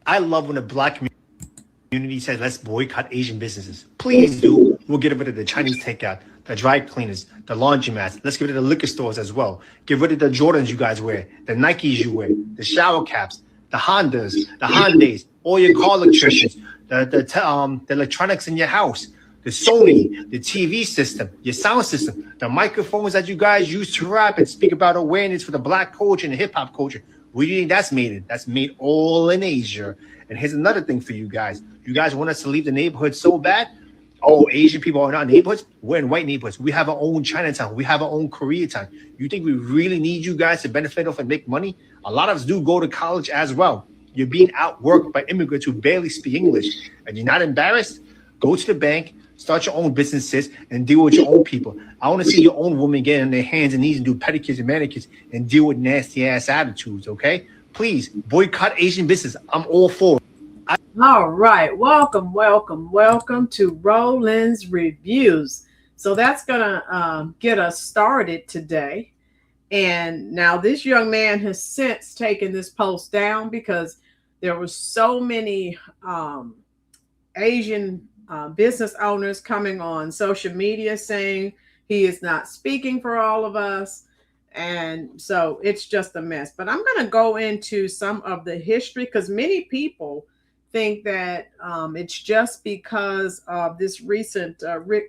I love when the black community says, let's boycott Asian businesses. Please do. We'll get rid of the Chinese takeout, the dry cleaners, the laundromats. Let's get rid of the liquor stores as well. Get rid of the Jordans you guys wear, the Nikes you wear, the shower caps, the Hondas, the Hyundais, all your car electricians, the electronics in your house, the Sony, the TV system, your sound system, the microphones that you guys use to rap and speak about awareness for the black culture and the hip hop culture. Where do you think that's made in? That's made all in Asia. And here's another thing for you guys. You guys want us to leave the neighborhood so bad? Oh, Asian people are not neighborhoods? We're in white neighborhoods. We have our own Chinatown. We have our own Koreatown. You think we really need you guys to benefit off and make money? A lot of us do go to college as well. You're being outworked by immigrants who barely speak English. And you're not embarrassed? Go to the bank, start your own businesses, and deal with your own people. I want to see your own women get on their hands and knees and do pedicures and manicures and deal with nasty ass attitudes, okay? Please boycott Asian business. I'm all for it. All right. Welcome to Rolynn's Reviews. So that's going to get us started today. And now this young man has since taken this post down because there were so many Asian business owners coming on social media saying he is not speaking for all of us. And so it's just a mess. But I'm going to go into some of the history because many people think that it's just because of this recent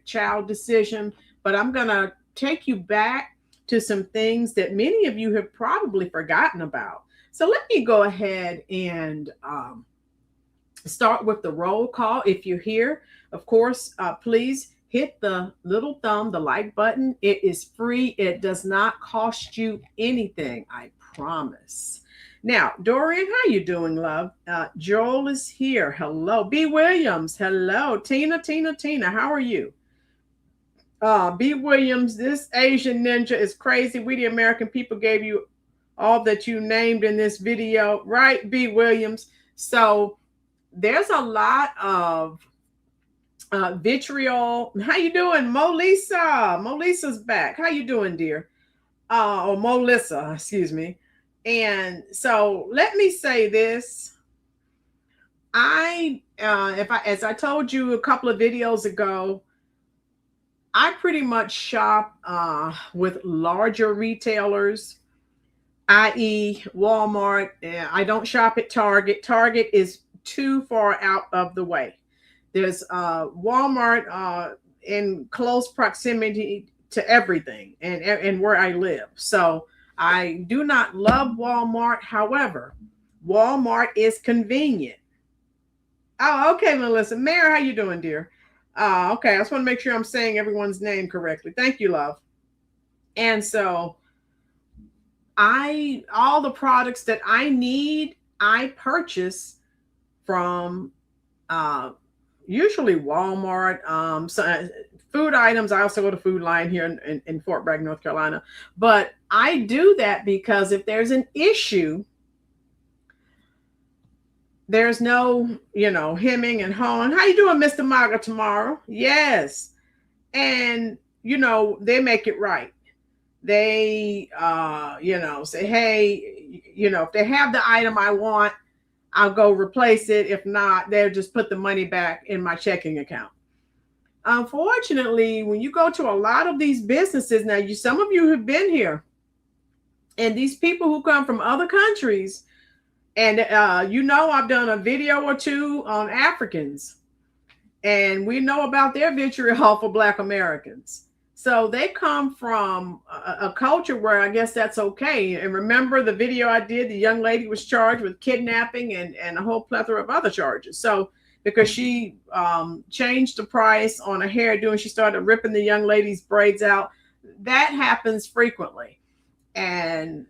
Chow decision. But I'm going to take you back to some things that many of you have probably forgotten about. So let me go ahead and start with the roll call. If you're here, of course, please hit the little thumb, the like button. It is free. It does not cost you anything, I promise. Now, Dorian, how you doing, love? Joel is here. Hello. B. Williams. Hello. Tina, how are you? B. Williams, this Asian ninja is crazy. We, the American people, gave you all that you named in this video, right, B. Williams? So there's a lot of vitriol. How you doing, Molisa? Molisa's back. How you doing, dear? Or Molissa, excuse me. And so let me say this. As I told you a couple of videos ago, I pretty much shop with larger retailers, i.e. Walmart. I don't shop at Target. Target is too far out of the way. There's Walmart in close proximity to everything and where I live. So I do not love Walmart. However, Walmart is convenient. Oh, okay, Melissa. Mary, how you doing, dear? Okay, I just want to make sure I'm saying everyone's name correctly. Thank you, love. And so all the products that I need, I purchase from usually Walmart. So food items, I also go to Food Lion here in Fort Bragg, North Carolina. But I do that because if there's an issue, there's no, hemming and hawing. How you doing, Mr. Maga, tomorrow? Yes. And, they make it right. They, say, hey, if they have the item I want, I'll go replace it. If not, they'll just put the money back in my checking account. Unfortunately, when you go to a lot of these businesses, now some of you have been here, and these people who come from other countries, and I've done a video or two on Africans, and we know about their vitriol for Black Americans. So they come from a culture where I guess that's okay. And remember the video I did, the young lady was charged with kidnapping and a whole plethora of other charges. So because she changed the price on a hairdo and she started ripping the young lady's braids out, that happens frequently. And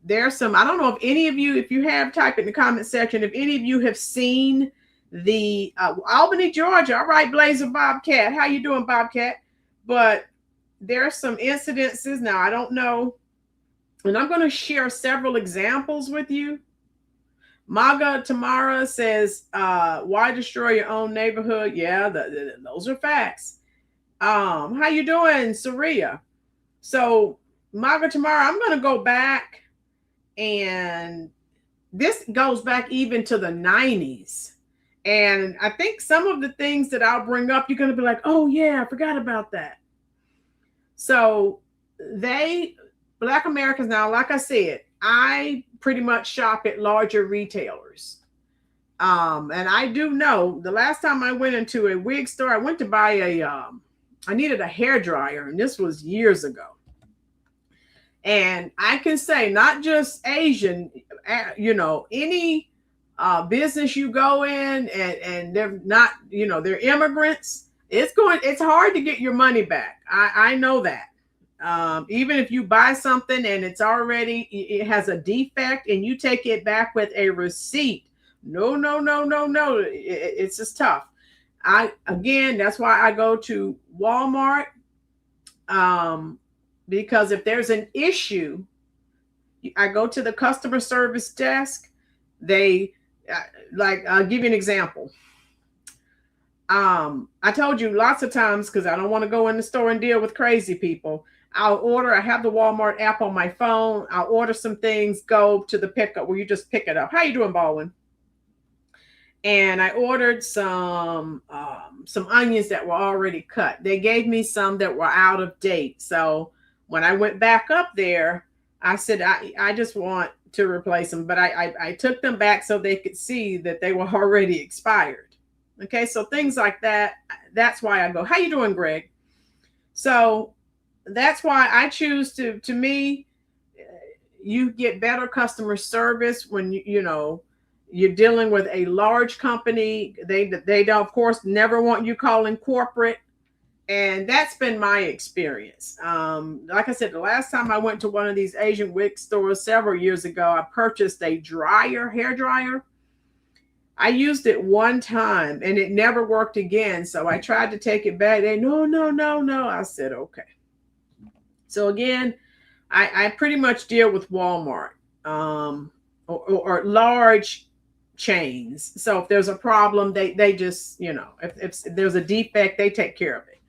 there's some, I don't know if any of you, if you have, type in the comment section, if any of you have seen the Albany, Georgia. All right, Blazer Bobcat. How you doing, Bobcat? But there are some incidences. Now, I don't know. And I'm going to share several examples with you. Maga Tamara says, why destroy your own neighborhood? Yeah, those are facts. How you doing, Saria? So Maga Tamara, I'm going to go back, and this goes back even to the 90s. And I think some of the things that I'll bring up, you're going to be like, oh yeah, I forgot about that. So Black Americans, now, like I said, I pretty much shop at larger retailers. And I do know the last time I went into a wig store, I went to buy I needed a hair dryer, and this was years ago. And I can say, not just Asian, any business you go in and they're not, they're immigrants, it's hard to get your money back. I know that. Even if you buy something and it has a defect and you take it back with a receipt, no, it's just tough. That's why I go to Walmart, because if there's an issue, I go to the customer service desk. I'll give you an example. I told you lots of times, because I don't want to go in the store and deal with crazy people. I have the Walmart app on my phone. I'll order some things, go to the pickup where you just pick it up. How you doing, Baldwin? And I ordered some onions that were already cut. They gave me some that were out of date. So when I went back up there, I said, I just want to replace them, but I took them back so they could see that they were already expired. Okay, so things like that. That's why I go. How you doing, Greg? So that's why I choose to me, you get better customer service when you're dealing with a large company. They don't, of course, never want you calling corporate. And that's been my experience. Like I said, the last time I went to one of these Asian wig stores several years ago, I purchased a hair dryer. I used it one time and it never worked again. So I tried to take it back. They, no. I said, okay. So again, I pretty much deal with Walmart or large chains. So if there's a problem, they just, if there's a defect, they take care of it.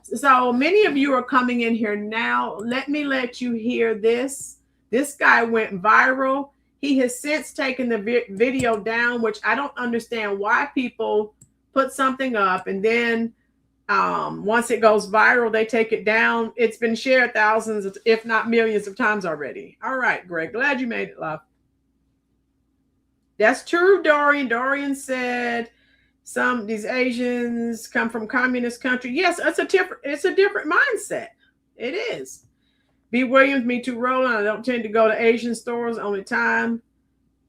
So many of you are coming in here now. Let me let you hear this. This guy went viral. He has since taken the video down, which I don't understand why people put something up and then once it goes viral, they take it down. It's been shared thousands, if not millions of times already. All right, Greg, glad you made it, love. That's true, Dorian. Dorian said these Asians come from communist country. Yes, it's a different mindset. It is. B. Williams, me too, Rolynn. I don't tend to go to Asian stores only time.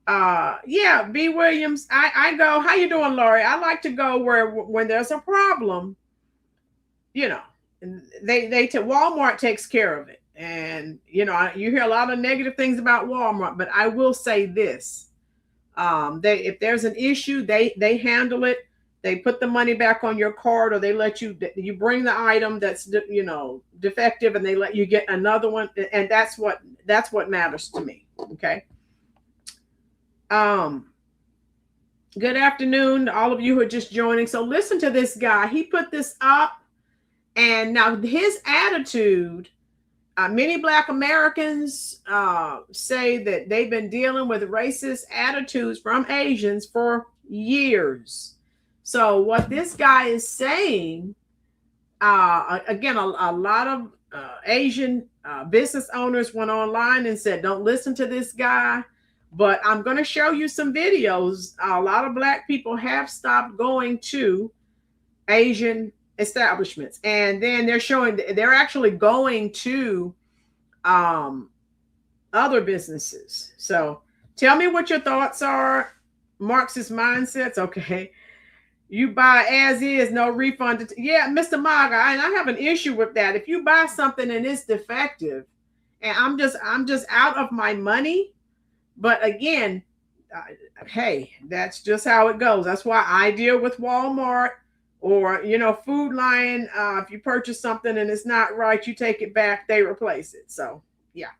Yeah, B. Williams, I go. How you doing, Laurie? I like to go when there's a problem, Walmart takes care of it. And, you hear a lot of negative things about Walmart, but I will say this. If there's an issue, they handle it. They put the money back on your card, or they let you bring the item that's, defective, and they let you get another one. And that's what matters to me. Okay. Good afternoon to all of you who are just joining. So listen to this guy. He put this up, and now his attitude, many Black Americans say that they've been dealing with racist attitudes from Asians for years. So what this guy is saying, again, a lot of Asian business owners went online and said, don't listen to this guy. But I'm going to show you some videos. A lot of Black people have stopped going to Asian establishments, and then they're actually going to other businesses. So tell me what your thoughts are. Marxist mindsets. Okay. You buy as is, no refund. Yeah, Mr. Maga, and I have an issue with that. If you buy something and it's defective, and I'm just out of my money. But again, hey, that's just how it goes. That's why I deal with Walmart or, Food Lion. If you purchase something and it's not right, you take it back, they replace it. So, yeah.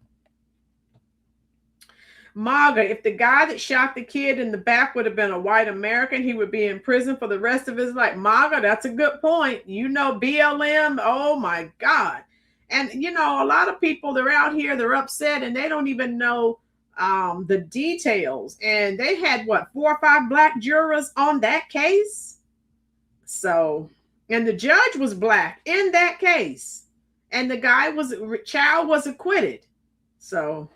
MAGA, if the guy that shot the kid in the back would have been a white American, he would be in prison for the rest of his life. MAGA, that's a good point. BLM, oh my God. And, a lot of people, they're out here, they're upset, and they don't even know the details. And they had 4 or 5 Black jurors on that case. So, and the judge was Black in that case. And the guy Chow was acquitted. So,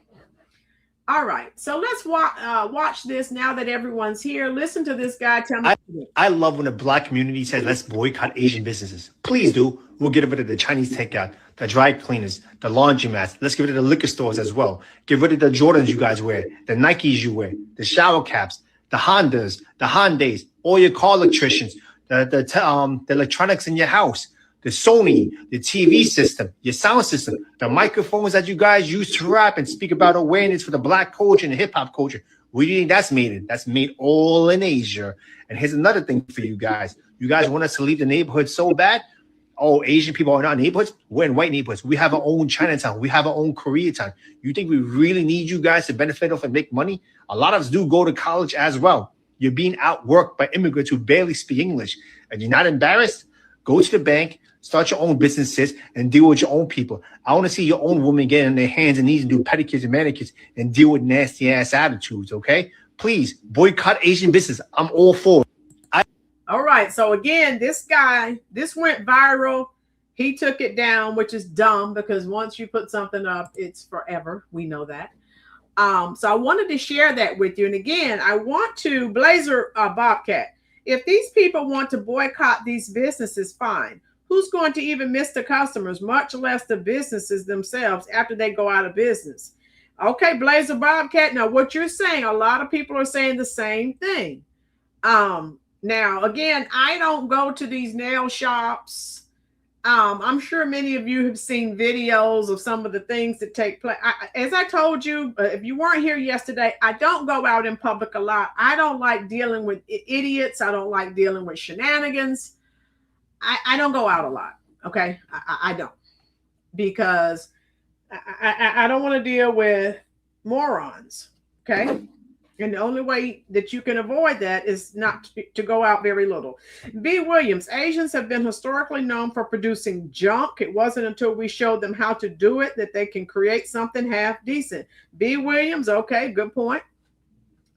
all right. So let's watch this now that everyone's here. Listen to this guy tell me. I love when the Black community says, let's boycott Asian businesses. Please do. We'll get rid of the Chinese takeout, the dry cleaners, the laundromats. Let's get rid of the liquor stores as well. Get rid of the Jordans you guys wear, the Nikes you wear, the shower caps, the Hondas, the Hyundais, all your car electricians, the electronics in your house, the Sony, the TV system, your sound system, the microphones that you guys use to rap and speak about awareness for the Black culture and the hip hop culture. Where do you think that's made in? That's made all in Asia. And here's another thing for you guys. You guys want us to leave the neighborhood so bad? Oh, Asian people are not neighborhoods. We're in white neighborhoods. We have our own Chinatown. We have our own Koreatown. You think we really need you guys to benefit off and make money? A lot of us do go to college as well. You're being outworked by immigrants who barely speak English. And you're not embarrassed? Go to the bank, start your own businesses, and deal with your own people. I want to see your own women get on their hands and knees and do pedicures and manicures and deal with nasty-ass attitudes, okay? Please, boycott Asian business. I'm all for it. All right. So again, this went viral. He took it down, which is dumb because once you put something up, it's forever. We know that. So I wanted to share that with you. And again, I want to Blazer Bobcat. If these people want to boycott these businesses, fine. Who's going to even miss the customers, much less the businesses themselves after they go out of business? Okay, Blazer Bobcat. Now, what you're saying, a lot of people are saying the same thing. Now, again, I don't go to these nail shops. I'm sure many of you have seen videos of some of the things that take place. As I told you, if you weren't here yesterday, I don't go out in public a lot. I don't like dealing with idiots. I don't like dealing with shenanigans. I don't go out a lot. Okay. I don't, because I don't want to deal with morons. Okay. And the only way that you can avoid that is not to go out very little. B. Williams, Asians have been historically known for producing junk. It wasn't until we showed them how to do it that they can create something half decent. B. Williams, okay, good point.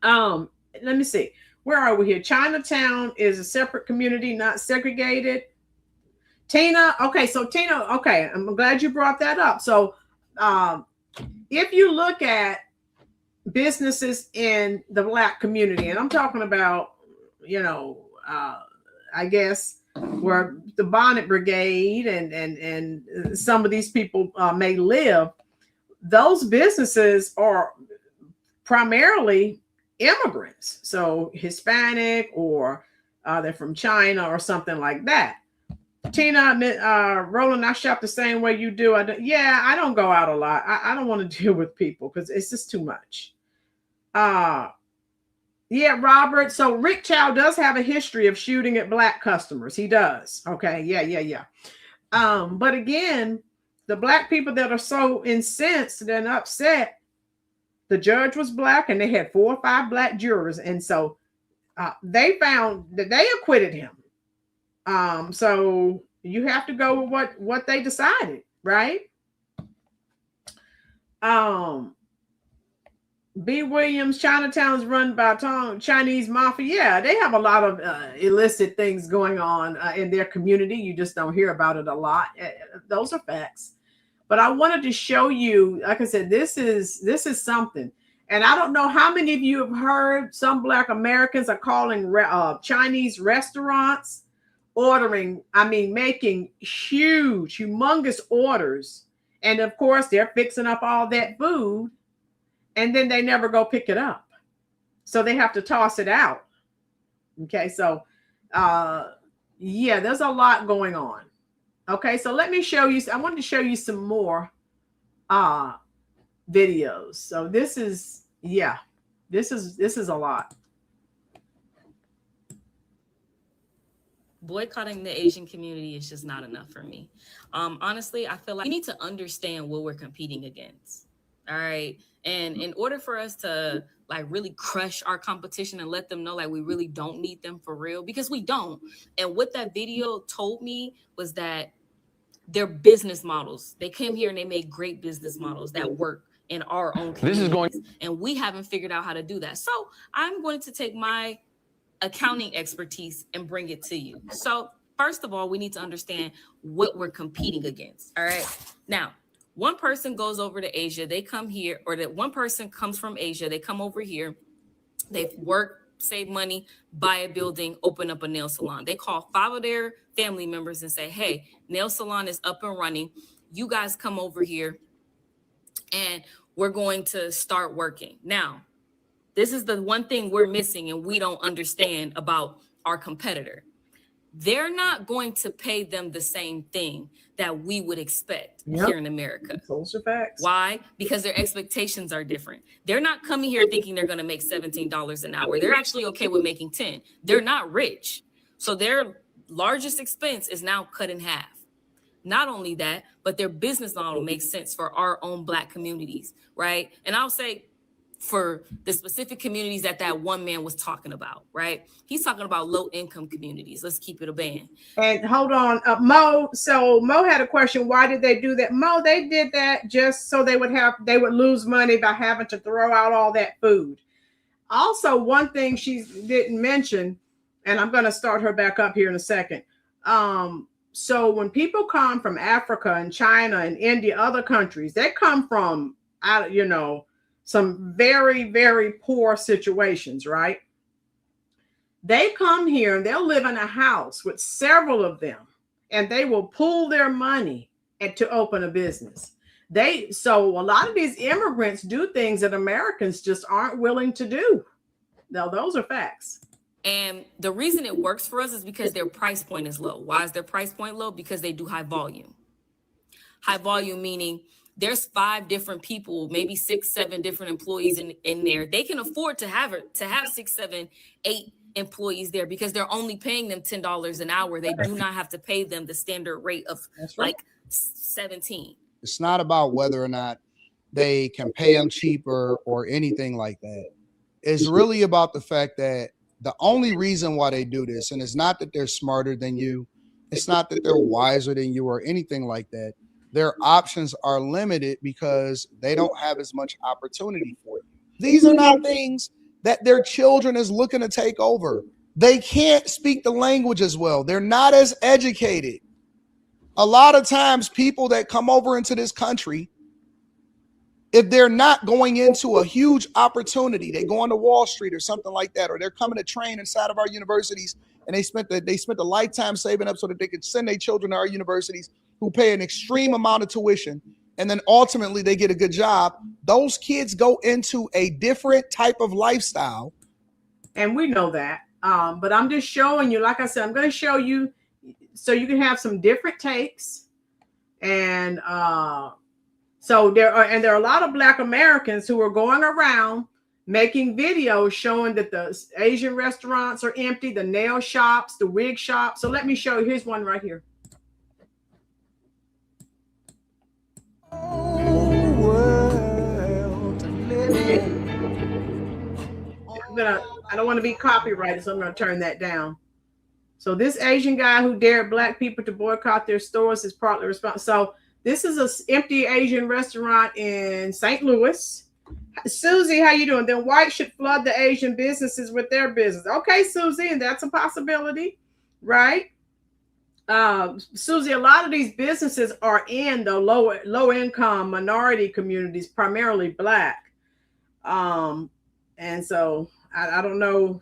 Let me see. Where are we here? Chinatown is a separate community, not segregated. Tina, okay, so Tina, okay, I'm glad you brought that up. So if you look at businesses in the Black community, and I'm talking about, I guess where the Bonnet Brigade and some of these people may live, those businesses are primarily immigrants, so Hispanic or they're from China or something like that. Tina, Rolynn, I shop the same way you do. I don't go out a lot. I don't want to deal with people because it's just too much. Yeah, Robert. So Rick Chow does have a history of shooting at Black customers. He does. Okay. Yeah. But again, the Black people that are so incensed and upset, the judge was Black and they had 4 or 5 Black jurors. And so they found that they acquitted him. So you have to go with what they decided, right? B. Williams, Chinatown's run by Chinese mafia. Yeah, they have a lot of illicit things going on in their community. You just don't hear about it a lot. Those are facts. But I wanted to show you, like I said, this is something. And I don't know how many of you have heard some Black Americans are calling Chinese restaurants, making humongous orders. And of course, they're fixing up all that food. And then they never go pick it up. So they have to toss it out. Okay, so yeah, there's a lot going on. Okay, so let me show you. I wanted to show you some more videos. So this is a lot. Boycotting the Asian community is just not enough for me. Honestly, I feel like we need to understand what we're competing against. All right. And in order for us to like really crush our competition and let them know like we really don't need them for real, because we don't. And what that video told me was that their business models, they came here and they made great business models that work in our own communities. And we haven't figured out how to do that. So I'm going to take my accounting expertise and bring it to you. So first of all, we need to understand what we're competing against. All right. Now, one person goes over to Asia, they come here, or that one person comes from Asia, they come over here, they work, save money, buy a building, open up a nail salon. They call 5 of their family members and say, hey, nail salon is up and running. You guys come over here and we're going to start working. Now, this is the one thing we're missing and we don't understand about our competitor. They're not going to pay them the same thing that we would expect here in America. Those are facts. Why? Because their expectations are different. They're not coming here thinking they're going to make $17 an hour. They're actually okay with making 10. They're not rich. So their largest expense is now cut in half. Not only that, but their business model makes sense for our own Black communities, right? And I'll say for the specific communities that one man was talking about, right? He's talking about low income communities. Let's keep it a band. And hold on, Mo. So Mo had a question. Why did they do that? Mo, they did that just so they would lose money by having to throw out all that food. Also, one thing she didn't mention, and I'm going to start her back up here in a second. So when people come from Africa and China and India, other countries, they come from, some very, very poor situations, right? They come here and they'll live in a house with several of them, and they will pool their money to open a business. So a lot of these immigrants do things that Americans just aren't willing to do. Now, those are facts. And the reason it works for us is because their price point is low. Why is their price point low? Because they do high volume. High volume meaning there's 5 different people, maybe 6, 7 different employees in there. They can afford to have 6, 7, 8 employees there because they're only paying them $10 an hour. They do not have to pay them the standard rate of like 17. It's not about whether or not they can pay them cheaper or anything like that. It's really about the fact that the only reason why they do this, and it's not that they're smarter than you, it's not that they're wiser than you or anything like that. Their options are limited because they don't have as much opportunity for you. These are not things that their children is looking to take over. They can't speak the language as well. They're not as educated. A lot of times people that come over into this country, if they're not going into a huge opportunity, they go on to Wall Street or something like that, or they're coming to train inside of our universities and they spent a lifetime saving up so that they could send their children to our universities who pay an extreme amount of tuition, and then ultimately they get a good job. Those kids go into a different type of lifestyle. And we know that. But I'm just showing you, like I said, I'm going to show you so you can have some different takes. And so there are a lot of Black Americans who are going around making videos showing that the Asian restaurants are empty, the nail shops, the wig shops. So let me show you. Here's one right here. I'm I don't want to be copyrighted, so I'm going to turn that down. So this Asian guy who dared Black people to boycott their stores is partly responsible. So this is an empty Asian restaurant in St. Louis. Susie, how you doing? Then white should flood the Asian businesses with their business. Okay, Susie, and that's a possibility, right? Susie, a lot of these businesses are in the low income minority communities, primarily Black. And so I don't know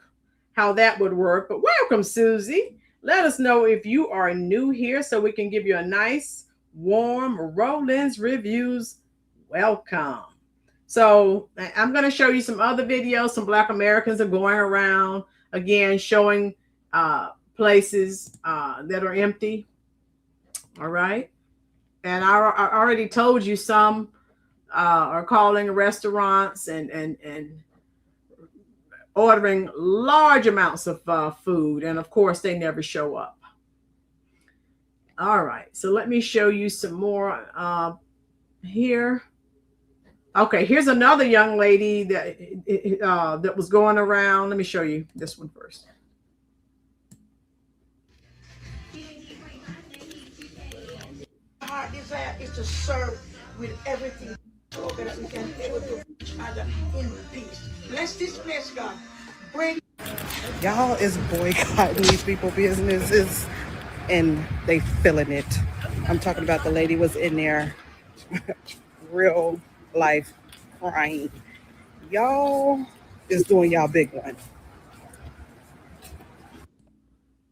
how that would work, but welcome, Susie. Let us know if you are new here so we can give you a nice, warm Rolynn's Reviews welcome. So I'm going to show you some other videos. Some Black Americans are going around, again, showing places that are empty. All right. And I already told you some are calling restaurants and ordering large amounts of food. And of course, they never show up. All right. So let me show you some more here. Okay, here's another young lady that was going around. Let me show you this one first. Our desire is to serve with everything so that we can able to each other in peace. Bless this place, God. Bring Y'all is boycotting these people businesses and they feeling it. I'm talking about the lady was in there real life crying. Y'all is doing y'all big one.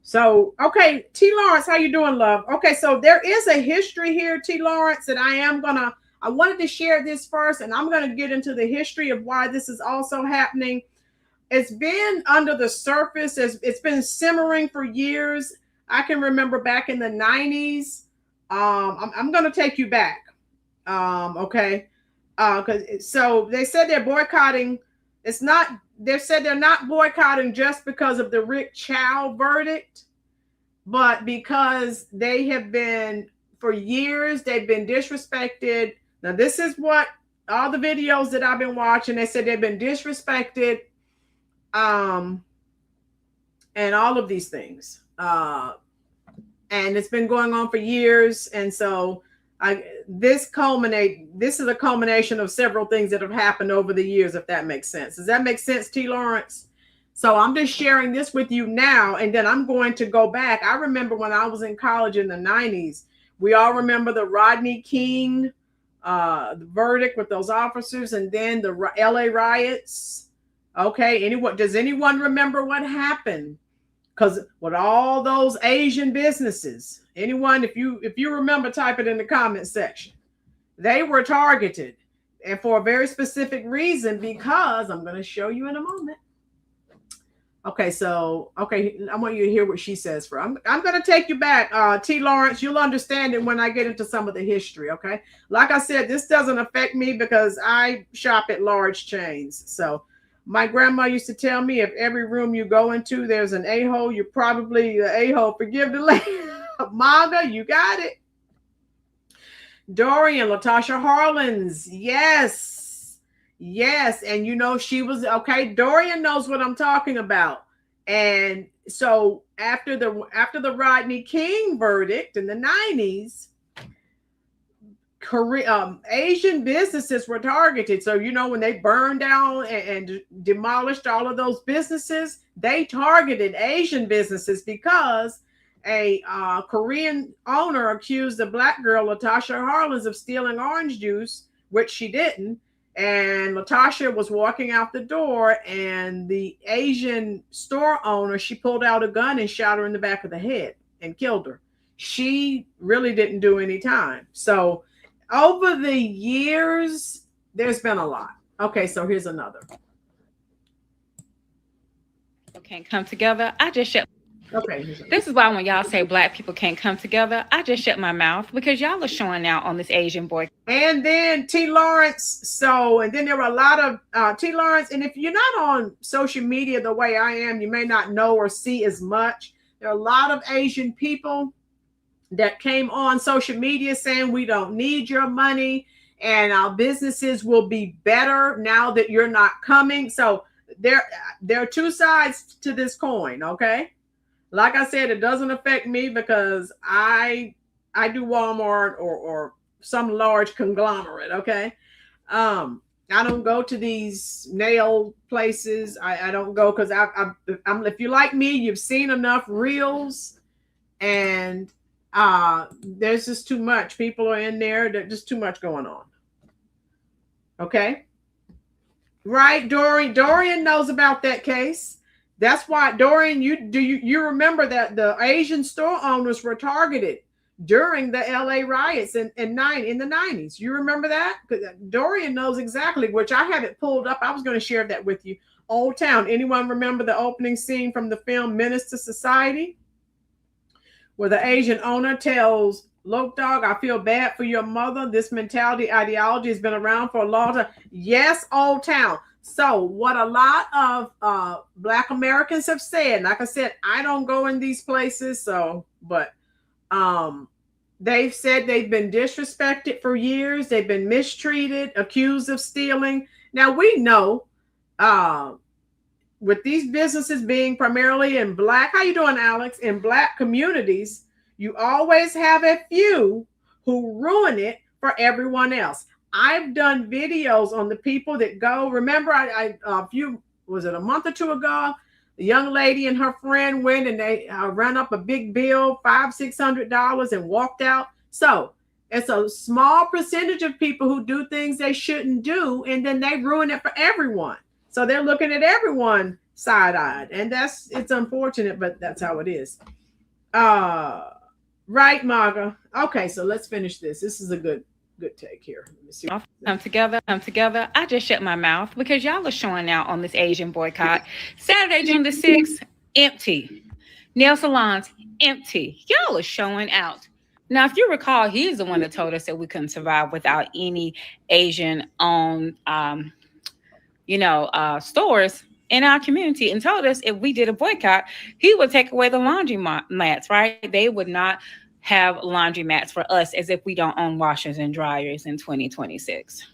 So, okay, T. Lawrence, how you doing, love? Okay, so there is a history here, T. Lawrence, that I wanted to share this first, and I'm going to get into the history of why this is also happening. It's been under the surface. It's been simmering for years. I can remember back in the 90s. I'm going to take you back. Okay. So they said they're boycotting. They said they're not boycotting just because of the Rick Chow verdict, but because they have been, for years, they've been disrespected. Now, this is what all the videos that I've been watching, they said they've been disrespected, and all of these things. And it's been going on for years. And so this is a culmination of several things that have happened over the years, if that makes sense. Does that make sense, T. Lawrence? So I'm just sharing this with you now, and then I'm going to go back. I remember when I was in college in the 90s, we all remember the Rodney King the verdict with those officers, and then the LA riots. Okay, does anyone remember what happened? Because with all those Asian businesses, anyone, if you remember, type it in the comment section. They were targeted, and for a very specific reason, because I'm going to show you in a moment. Okay, so, I want you to hear what she says. I'm going to take you back, T. Lawrence. You'll understand it when I get into some of the history, okay? Like I said, this doesn't affect me because I shop at large chains. So my grandma used to tell me, if every room you go into, there's an a-hole, you're probably the a-hole. Forgive the lady. Manga, you got it. Dorian, Latasha Harlins. Yes. And you know, she was okay. Dorian knows what I'm talking about. And so after the Rodney King verdict in the 90s, Asian businesses were targeted. So, you know, when they burned down and demolished all of those businesses, they targeted Asian businesses because a Korean owner accused the Black girl, Latasha Harlins, of stealing orange juice, which she didn't. And Latasha was walking out the door, and the Asian store owner, she pulled out a gun and shot her in the back of the head and killed her. She really didn't do any time. So over the years, there's been a lot. Okay, so here's another. Can't come together. I just shut. Okay. This is why when y'all say Black people can't come together, I just shut my mouth because y'all are showing out on this Asian boy. And then T. Lawrence. And then there were a lot of T. Lawrence. And if you're not on social media the way I am, you may not know or see as much. There are a lot of Asian people that came on social media saying we don't need your money and our businesses will be better now that you're not coming. So there are two sides to this coin, okay? Like I said, it doesn't affect me because I do Walmart or some large conglomerate, okay? I don't go to these nail places. I don't go because I'm if you like me, you've seen enough reels, and there's just too much. People are in there. There's just too much going on. Okay. Right, Dorian knows about that case. That's why, Dorian, you remember that the Asian store owners were targeted during the LA riots in the 90s. You remember that? Dorian knows exactly, which I have it pulled up. I was going to share that with you. Old Town. Anyone remember the opening scene from the film Menace to Society? Where the Asian owner tells Loke Dog, I feel bad for your mother. This mentality ideology has been around for a long time. Yes, Old Town. So what a lot of Black Americans have said, like I said, I don't go in these places. But they've said they've been disrespected for years. They've been mistreated, accused of stealing. Now we know with these businesses being primarily in Black, how you doing, Alex? In Black communities, you always have a few who ruin it for everyone else. I've done videos on the people that go. Remember, was it a month or two ago? The young lady and her friend went and they ran up a big bill, $500-600, and walked out. So it's a small percentage of people who do things they shouldn't do, and then they ruin it for everyone. So they're looking at everyone side-eyed, and it's unfortunate, but that's how it is. Right, Marga. Okay, so let's finish this. This is a good take here. Let me see. Come together. I just shut my mouth because y'all are showing out on this Asian boycott. Saturday, June the 6th, empty. Nail salons, empty. Y'all are showing out. Now, if you recall, he's the one that told us that we couldn't survive without any Asian-owned, stores in our community, and told us if we did a boycott, he would take away the laundry mats, right? They would not have laundry mats for us, as if we don't own washers and dryers in 2026.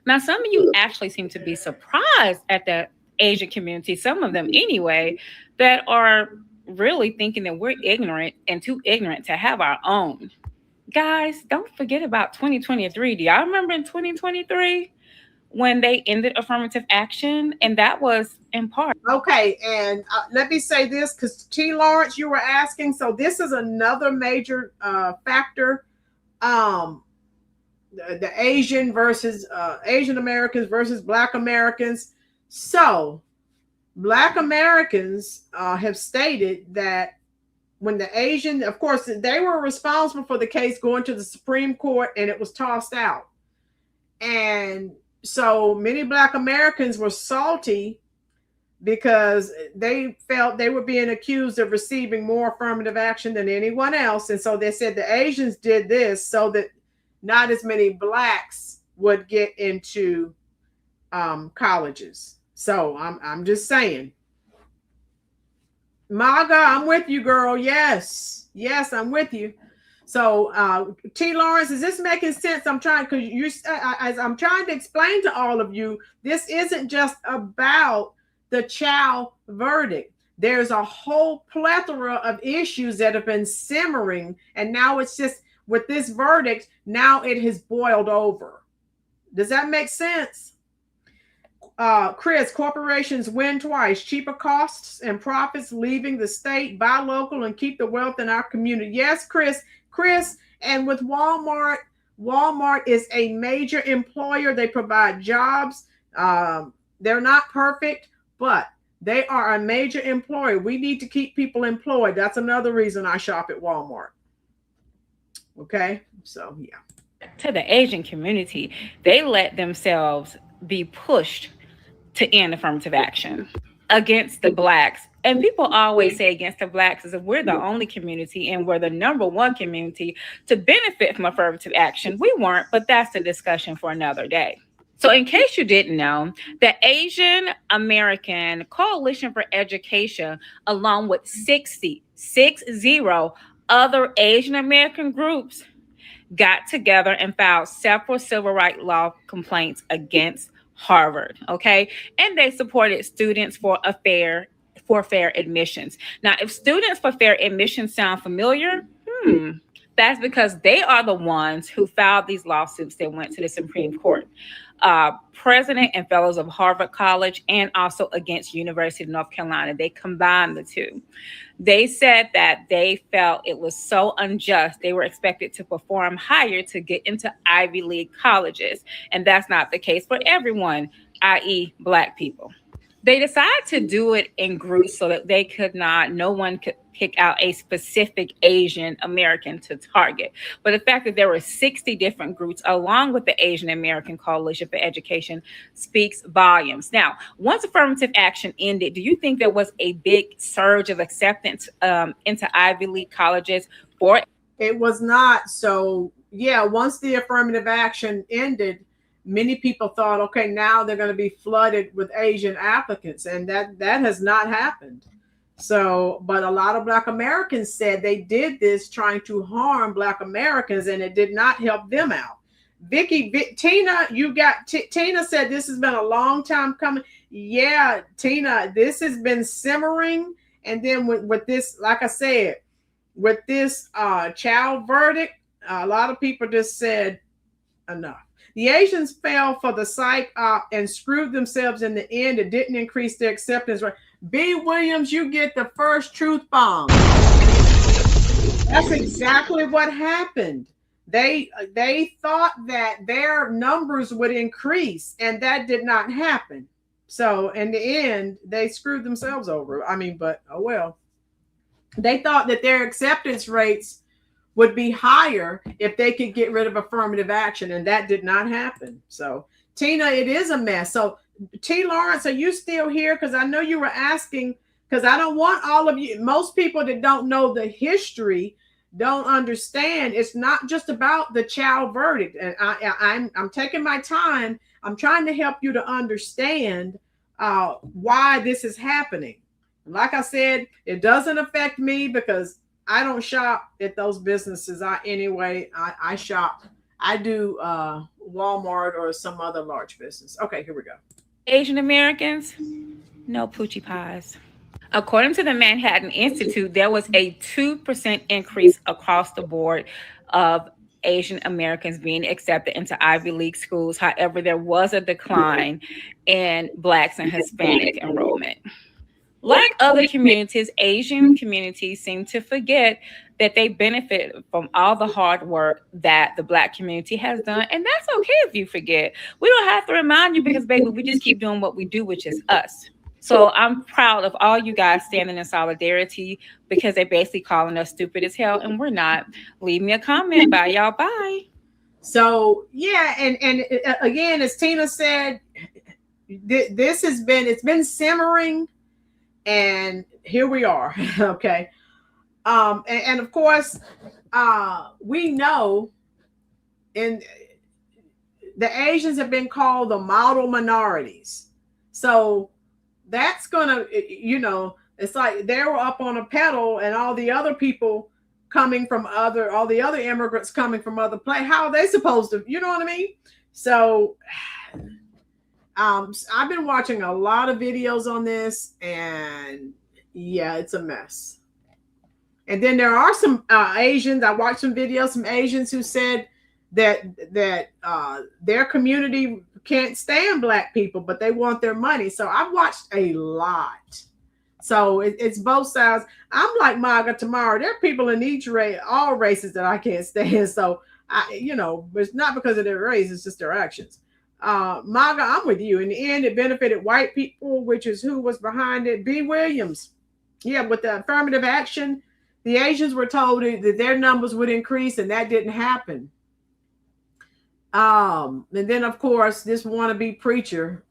Now, some of you actually seem to be surprised at the Asian community, some of them anyway, that are really thinking that we're ignorant and too ignorant to have our own. Guys, don't forget about 2023. Do y'all remember in 2023 when they ended affirmative action? And that was in part. Okay, and let me say this, because T. Lawrence, you were asking. So this is another major factor. The Asian versus Asian Americans versus Black Americans. So Black Americans have stated that when the Asian, of course, they were responsible for the case going to the Supreme Court, and it was tossed out. And so many Black Americans were salty because they felt they were being accused of receiving more affirmative action than anyone else. And so they said the Asians did this so that not as many Blacks would get into colleges. So I'm just saying. Maga, I'm with you, girl. Yes, I'm with you. So, T. Lawrence, is this making sense? I'm trying to explain to all of you, this isn't just about the Chow verdict. There's a whole plethora of issues that have been simmering, and now it's just with this verdict, now it has boiled over. Does that make sense? Chris, corporations win twice: cheaper costs and profits, leaving the state, buy local, and keep the wealth in our community. Yes, Chris, and with Walmart is a major employer. They provide jobs. They're not perfect, but they are a major employer. We need to keep people employed. That's another reason I shop at Walmart. Okay, so yeah. To the Asian community, they let themselves be pushed to end affirmative action against the Blacks. And people always say against the Blacks as if we're the only community and we're the number one community to benefit from affirmative action. We weren't, but that's a discussion for another day. So in case you didn't know, the Asian American Coalition for Education, along with 60 other Asian American groups, got together and filed several civil rights law complaints against Harvard, okay? And they supported students for fair admissions. Now, if students for fair admissions sound familiar, that's because they are the ones who filed these lawsuits that went to the Supreme Court. President and fellows of Harvard College and also against University of North Carolina. They combined the two. They said that they felt it was so unjust. They were expected to perform higher to get into Ivy League colleges. And that's not the case for everyone, i.e. Black people. They decided to do it in groups so that no one could pick out a specific Asian American to target. But the fact that there were 60 different groups along with the Asian American Coalition for Education speaks volumes. Now, once affirmative action ended, do you think there was a big surge of acceptance into Ivy League colleges for? It was not. So yeah, once the affirmative action ended, many people thought, okay, now they're going to be flooded with Asian applicants, and that has not happened. So, but a lot of Black Americans said they did this trying to harm Black Americans, and it did not help them out. Tina, Tina said this has been a long time coming. Yeah, Tina, this has been simmering, and then with this, like I said, with this Chow verdict, a lot of people just said enough. The Asians fell for the psych op and screwed themselves in the end. It didn't increase their acceptance rate. B. Williams, you get the first truth bomb. That's exactly what happened. They thought that their numbers would increase, and that did not happen. So in the end, they screwed themselves over. I mean, but oh well. They thought that their acceptance rates would be higher if they could get rid of affirmative action, and that did not happen. So Tina, it is a mess. So T. Lawrence, are you still here? Because I know you were asking, because I don't want all of you, most people that don't know the history don't understand. It's not just about the Chow verdict, and I'm taking my time. I'm trying to help you to understand why this is happening. Like I said, it doesn't affect me because I don't shop at those businesses. I shop. I do Walmart or some other large business. Okay, here we go. Asian Americans, no poochie pies. According to the Manhattan Institute, there was a 2% increase across the board of Asian Americans being accepted into Ivy League schools. However, there was a decline in Blacks and Hispanic enrollment. Like other communities, Asian communities seem to forget that they benefit from all the hard work that the Black community has done. And that's okay if you forget. We don't have to remind you because, baby, we just keep doing what we do, which is us. So I'm proud of all you guys standing in solidarity because they're basically calling us stupid as hell, and we're not. Leave me a comment. Bye, y'all. Bye. So, yeah, and again, as Tina said, it's been simmering. And here we are. Okay. And of course, we know in the Asians have been called the model minorities. So that's gonna, it's like they were up on a pedal and all the other people all the other immigrants coming from other places. How are they supposed to, you know what I mean? So I've been watching a lot of videos on this, and yeah, it's a mess. And then there are some Asians. I watched some videos, some Asians who said that their community can't stand Black people, but they want their money. So I've watched a lot. So it's both sides. I'm like MAGA tomorrow. There are people in each race, all races that I can't stand. So it's not because of their race; it's just their actions. MAGA, I'm with you. In the end, it benefited white people, which is who was behind it. B. Williams. Yeah, with the affirmative action, the Asians were told that their numbers would increase, and that didn't happen. And then, of course, this wannabe preacher,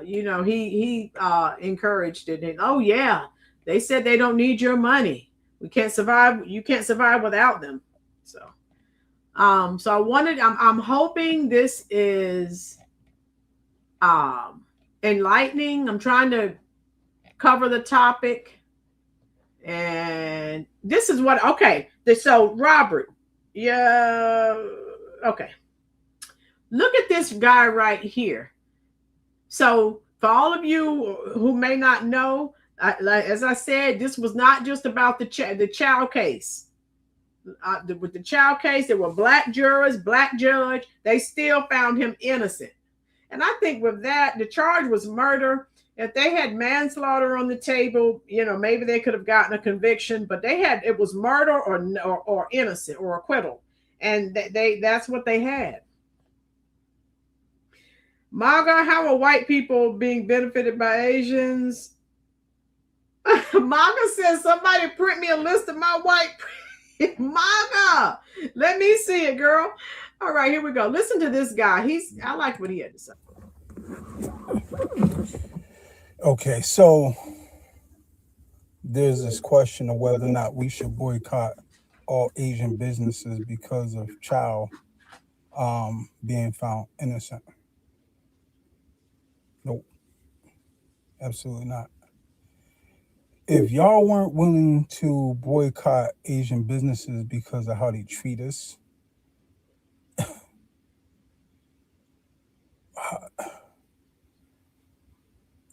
he encouraged it. And, oh, yeah, they said they don't need your money. We can't survive. You can't survive without them. So I'm hoping this is enlightening. I'm trying to cover the topic. And this is what, okay. So Robert, yeah. Okay. Look at this guy right here. So for all of you who may not know, as I said, this was not just about the Chow case. With the Chow case, there were black jurors, black judge. They still found him innocent. And I think with that, the charge was murder. If they had manslaughter on the table, you know, maybe they could have gotten a conviction, but it was murder or innocent or acquittal. And that's what they had. MAGA, how are white people being benefited by Asians? MAGA says, somebody print me a list of my white MAGA. Let me see it, girl. All right, here we go. Listen to this guy. I like what he had to say. Okay, so there's this question of whether or not we should boycott all Asian businesses because of Chow being found innocent. Nope, absolutely not. If y'all weren't willing to boycott Asian businesses because of how they treat us,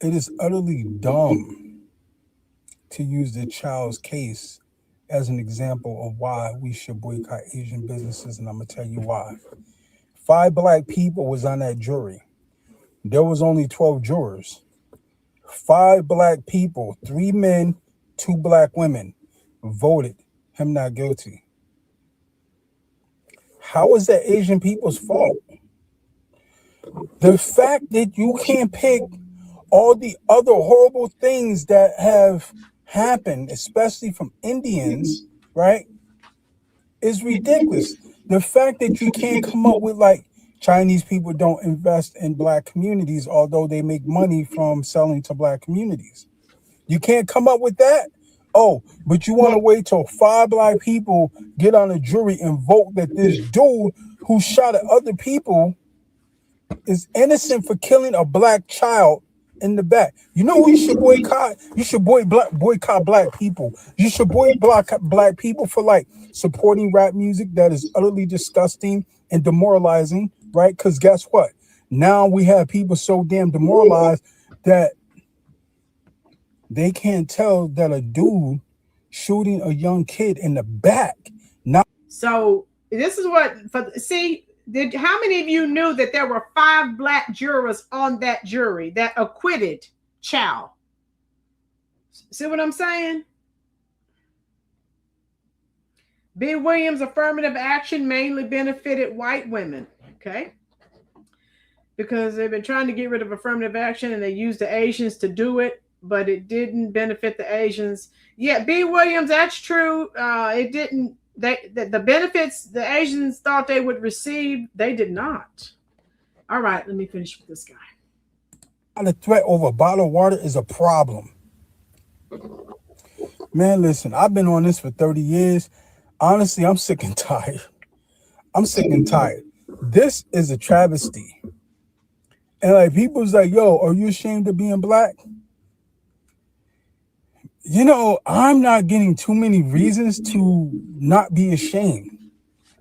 it is utterly dumb to use the Chow's case as an example of why we should boycott Asian businesses, and I'm gonna tell you why. 5 black people was on that jury. There was only 12 jurors. 5 black people, 3 men, 2 black women, voted him not guilty. How is that Asian people's fault? The fact that you can't pick all the other horrible things that have happened, especially from Indians, right, is ridiculous. The fact that you can't come up with, like, Chinese people don't invest in black communities, although they make money from selling to black communities. You can't come up with that? Oh, but you want to wait till 5 black people get on a jury and vote that this dude who shot at other people is innocent for killing a black child in the back. You know who you should boycott? You should boycott black people. You should boycott black people for, like, supporting rap music that is utterly disgusting and demoralizing, right? Because guess what? Now we have people so damn demoralized that they can't tell that a dude shooting a young kid in the back. So this is what, how many of you knew that there were 5 black jurors on that jury that acquitted Chow? See what I'm saying? B. Williams' affirmative action mainly benefited white women. Okay. Because they've been trying to get rid of affirmative action and they used the Asians to do it, but it didn't benefit the Asians. Yeah, B. Williams, that's true. It didn't. The benefits the Asians thought they would receive, they did not. All right, let me finish with this guy. The threat over bottled water is a problem. Man, listen, I've been on this for 30 years. Honestly, I'm sick and tired. This is a travesty. And, like, people's like, yo, are you ashamed of being black? You know, I'm not getting too many reasons to not be ashamed.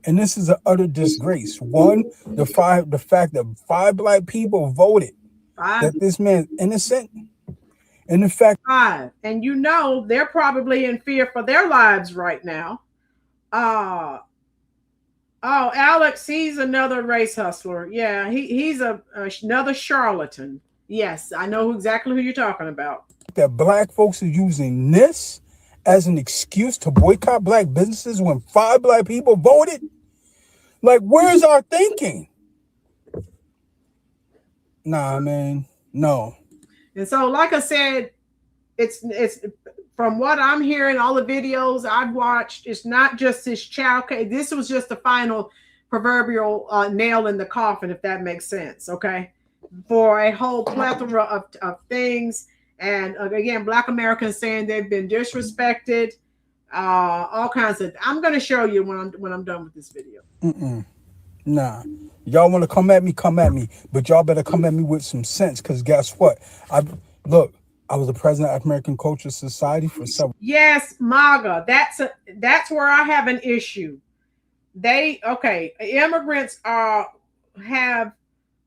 And this is an utter disgrace. One, the fact that 5 black people voted that this man's innocent. And the fact 5. And you know, they're probably in fear for their lives right now. Oh, Alex, he's another race hustler. Yeah, he's another charlatan. Yes, I know exactly who you're talking about. That black folks are using this as an excuse to boycott black businesses when 5 black people voted. Like, where's our thinking? Nah, man, no. And so, like I said, it's from what I'm hearing, all the videos I've watched, it's not just this Chow case. This was just the final proverbial nail in the coffin, if that makes sense. Okay, for a whole plethora of things. And again, Black Americans saying they've been disrespected, all kinds of. I'm going to show you when I'm done with this video. Nah, y'all want to come at me, but y'all better come at me with some sense. Because guess what? I was the president of American Cultural Society for several. Yes, MAGA. That's where I have an issue. Immigrants have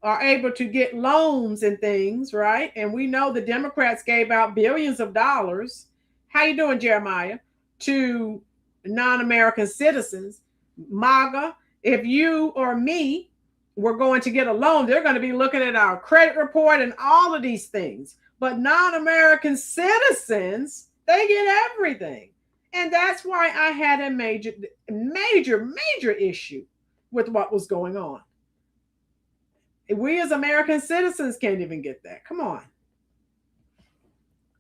are able to get loans and things, right? And we know the Democrats gave out billions of dollars. How you doing, Jeremiah? To non-American citizens. MAGA, if you or me were going to get a loan, they're going to be looking at our credit report and all of these things. But non-American citizens, they get everything. And that's why I had a major issue with what was going on. We as American citizens can't even get that. Come on.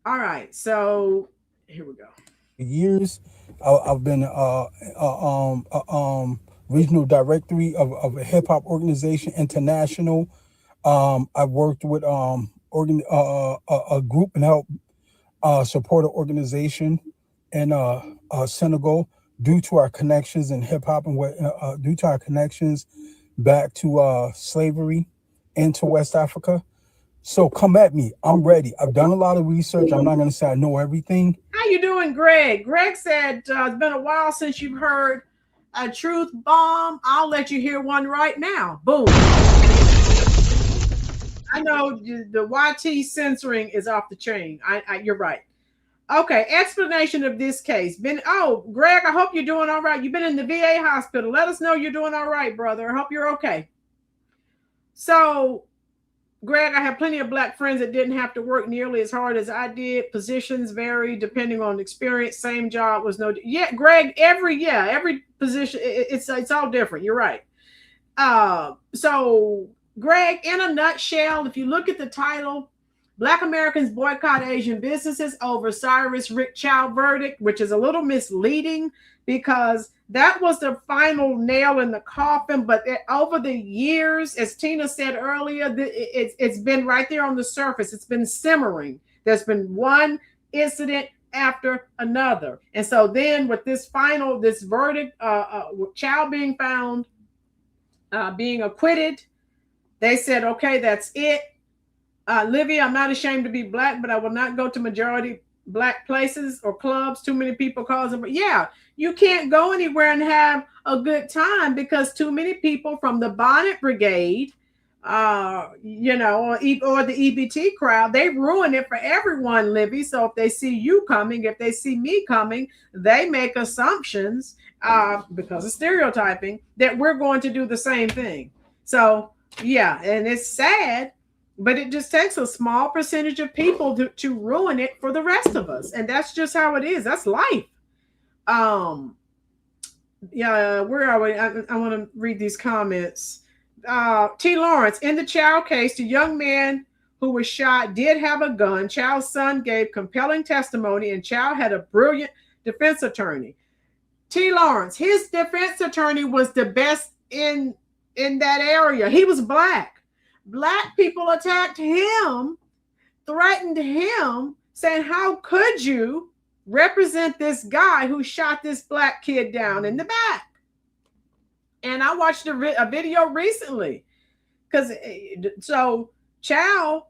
All right. So here we go. Years, I've been regional directory of a hip hop organization, international. I worked with a group and helped support an organization in Senegal due to our connections in hip hop and due to our connections back to slavery into West Africa. So come at me. I'm ready. I've done a lot of research. I'm not going to say I know everything. How you doing, Greg? Greg said it's been a while since you've heard a truth bomb. I'll let you hear one right now. Boom. I know the YT censoring is off the chain. You're right. Okay, explanation of this case. Greg, I hope you're doing all right. You've been in the VA hospital. Let us know you're doing all right, brother. I hope you're okay. So, Greg, I have plenty of Black friends that didn't have to work nearly as hard as I did. Positions vary depending on experience. Same job was no. Yeah, Greg. Every position it's all different. You're right. So, Greg, in a nutshell, if you look at the title, Black Americans boycott Asian businesses over Cyris Rick Chow verdict, which is a little misleading because that was the final nail in the coffin. But over the years, as Tina said earlier, it's been right there on the surface. It's been simmering. There's been one incident after another. And so then with this verdict, Chow being found, being acquitted, they said, okay, that's it. Livy, I'm not ashamed to be Black, but I will not go to majority Black places or clubs. Too many people cause them. But yeah, you can't go anywhere and have a good time because too many people from the Bonnet Brigade, or the EBT crowd, they ruin it for everyone, Livy. So if they see you coming, if they see me coming, they make assumptions because of stereotyping that we're going to do the same thing. So yeah, and it's sad. But it just takes a small percentage of people to ruin it for the rest of us. And that's just how it is. That's life. Where are we? I want to read these comments. T. Lawrence, in the Chow case, the young man who was shot did have a gun. Chow's son gave compelling testimony, and Chow had a brilliant defense attorney. T. Lawrence, his defense attorney was the best in that area. He was Black. Black people attacked him, threatened him, saying, how could you represent this guy who shot this Black kid down in the back? And I watched a video recently so Chow,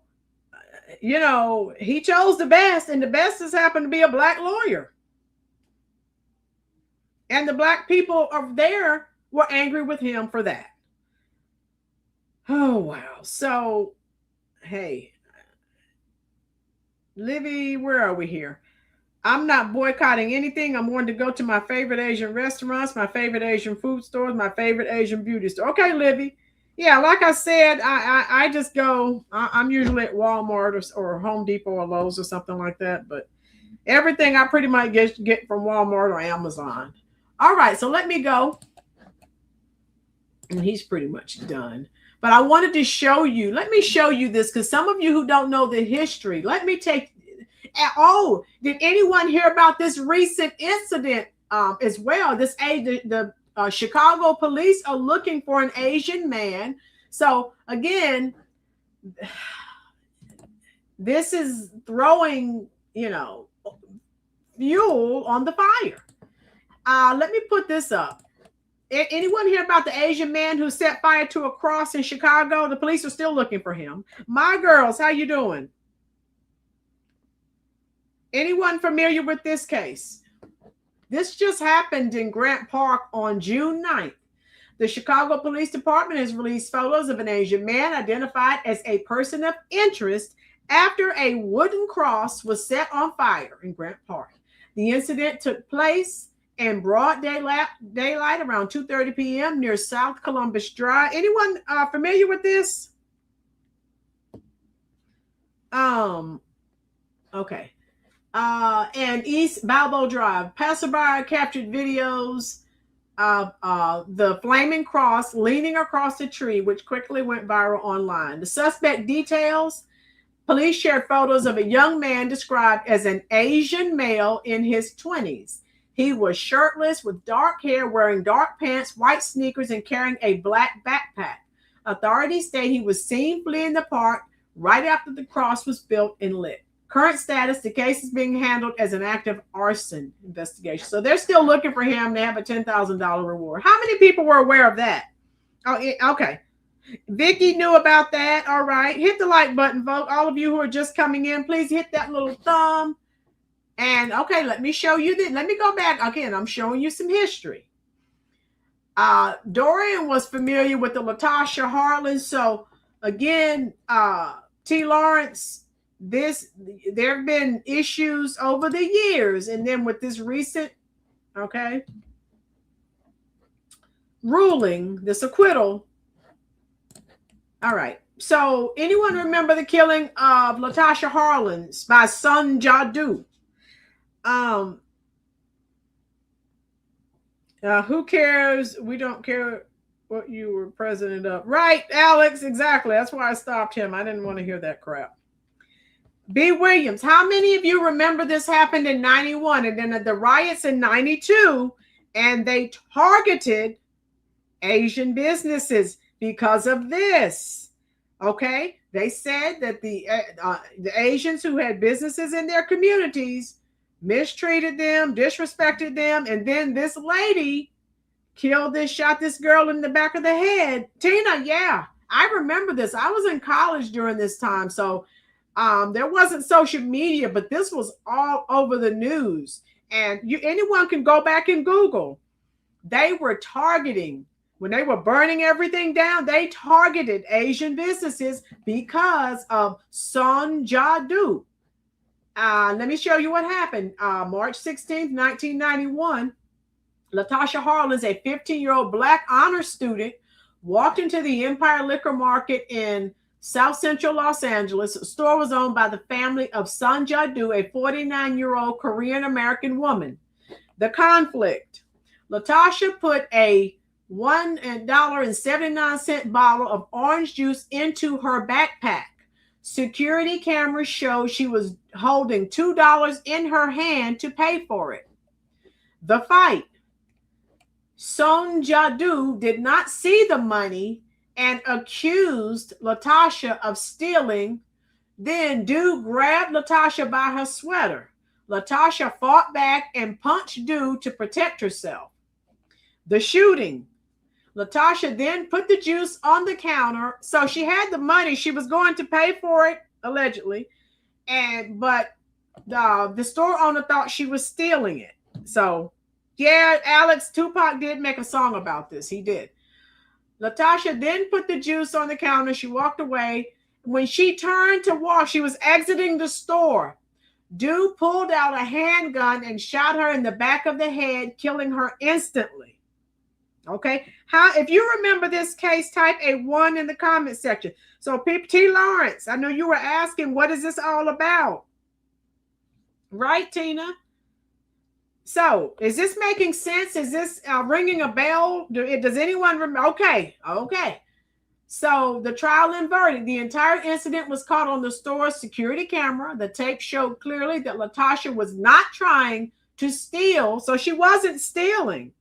he chose the best, and the best has happened to be a Black lawyer. And the Black people of there were angry with him for that. Oh, wow. So, hey, Livy, where are we here? I'm not boycotting anything. I'm going to go to my favorite Asian restaurants, my favorite Asian food stores, my favorite Asian beauty store. Okay, Livy. Yeah, like I said, I just go, I'm usually at Walmart or Home Depot or Lowe's or something like that. But everything I pretty much get from Walmart or Amazon. All right, so let me go. And he's pretty much done. But I wanted to show you, let me show you this, because some of you who don't know the history, did anyone hear about this recent incident as well? The Chicago police are looking for an Asian man. So again, this is throwing, fuel on the fire. Let me put this up. Anyone hear about the Asian man who set fire to a cross in Chicago? The police are still looking for him. My girls, how you doing? Anyone familiar with this case? This just happened in Grant Park on June 9th. The Chicago Police Department has released photos of an Asian man identified as a person of interest after a wooden cross was set on fire in Grant Park. The incident took place in broad daylight around 2:30 p.m. near South Columbus Drive. Anyone familiar with this? Okay. And East Balboa Drive. Passerby captured videos of the flaming cross leaning across the tree, which quickly went viral online. The suspect details: police shared photos of a young man described as an Asian male in his 20s. He was shirtless with dark hair, wearing dark pants, white sneakers, and carrying a black backpack. Authorities say he was seen fleeing the park right after the cross was built and lit. Current status: the case is being handled as an active arson investigation. So they're still looking for him. They have a $10,000 reward. How many people were aware of that? Oh, okay. Vicky knew about that. All right. Hit the like button, folks. All of you who are just coming in, please hit that little thumb. And okay, let me show you this. Let me go back. Again, I'm showing you some history. Dorian was familiar with the Latasha Harlan. So again, T. Lawrence, there have been issues over the years, and then with this recent ruling, this acquittal. All right, so anyone remember the killing of Latasha Harlan by Sun Jadu? Who cares? We don't care what you were president of. Right, Alex, exactly. That's why I stopped him. I didn't want to hear that crap. B. Williams, how many of you remember this happened in 91 and then the riots in 92, and they targeted Asian businesses because of this? Okay, they said that the Asians who had businesses in their communities mistreated them, disrespected them, and then this lady shot this girl in the back of the head. Tina, yeah, I remember this. I was in college during this time, so there wasn't social media, but this was all over the news. And anyone can go back and Google. They were targeting, when they were burning everything down, they targeted Asian businesses because of Sun Jadu. Let me show you what happened. March 16th, 1991, Latasha Harlan, a 15-year-old Black honor student, walked into the Empire Liquor Market in South Central Los Angeles. The store was owned by the family of Sun Jadu, a 49-year-old Korean-American woman. The conflict: Latasha put a $1.79 bottle of orange juice into her backpack. Security cameras show she was holding $2 in her hand to pay for it. The fight: Sun Jadu did not see the money and accused Latasha of stealing. Then Du grabbed Latasha by her sweater. Latasha fought back and punched Du to protect herself. The shooting: Latasha then put the juice on the counter. So she had the money. She was going to pay for it, allegedly. But the store owner thought she was stealing it. So, yeah, Alex, Tupac did make a song about this. He did. Latasha then put the juice on the counter. She walked away. When she turned to walk, she was exiting the store. Du pulled out a handgun and shot her in the back of the head, killing her instantly. Okay, if you remember this case, type a 1 in the comment section. So, T. Lawrence, I know you were asking, what is this all about? Right, Tina? So, is this making sense? Is this ringing a bell? Does anyone remember? Okay. So, the trial and verdict: the entire incident was caught on the store's security camera. The tape showed clearly that Latasha was not trying to steal, so she wasn't stealing,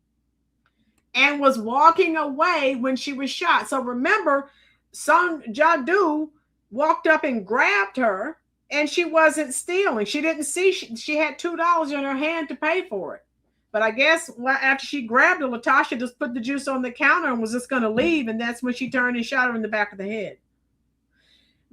and was walking away when she was shot. So remember, Sun Jadu walked up and grabbed her, and she wasn't stealing. She didn't see she had $2 in her hand to pay for it. But I guess after she grabbed her, Latasha just put the juice on the counter and was just going to leave, and that's when she turned and shot her in the back of the head.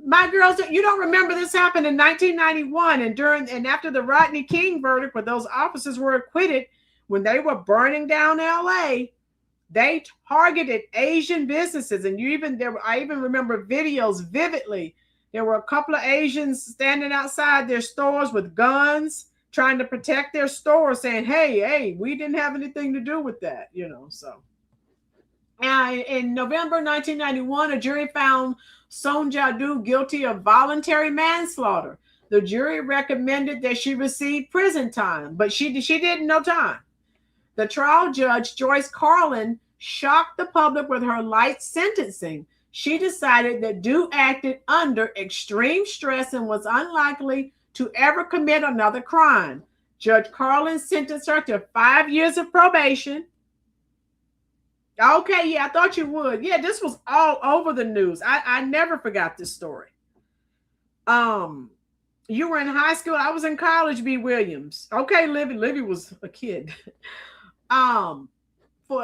My girls, you don't remember this happened in 1991, and after the Rodney King verdict, where those officers were acquitted when they were burning down LA. They targeted Asian businesses, and I even remember videos vividly. There were a couple of Asians standing outside their stores with guns, trying to protect their store, saying, hey, we didn't have anything to do with that, so. In November 1991, a jury found Song Jadu guilty of voluntary manslaughter. The jury recommended that she receive prison time, but she did no time. The trial judge, Joyce Carlin, shocked the public with her light sentencing. She decided that Du acted under extreme stress and was unlikely to ever commit another crime. Judge Carlin sentenced her to 5 years of probation. Okay, yeah, I thought you would. Yeah, this was all over the news. I never forgot this story. You were in high school. I was in college, B. Williams. Okay, Livy was a kid.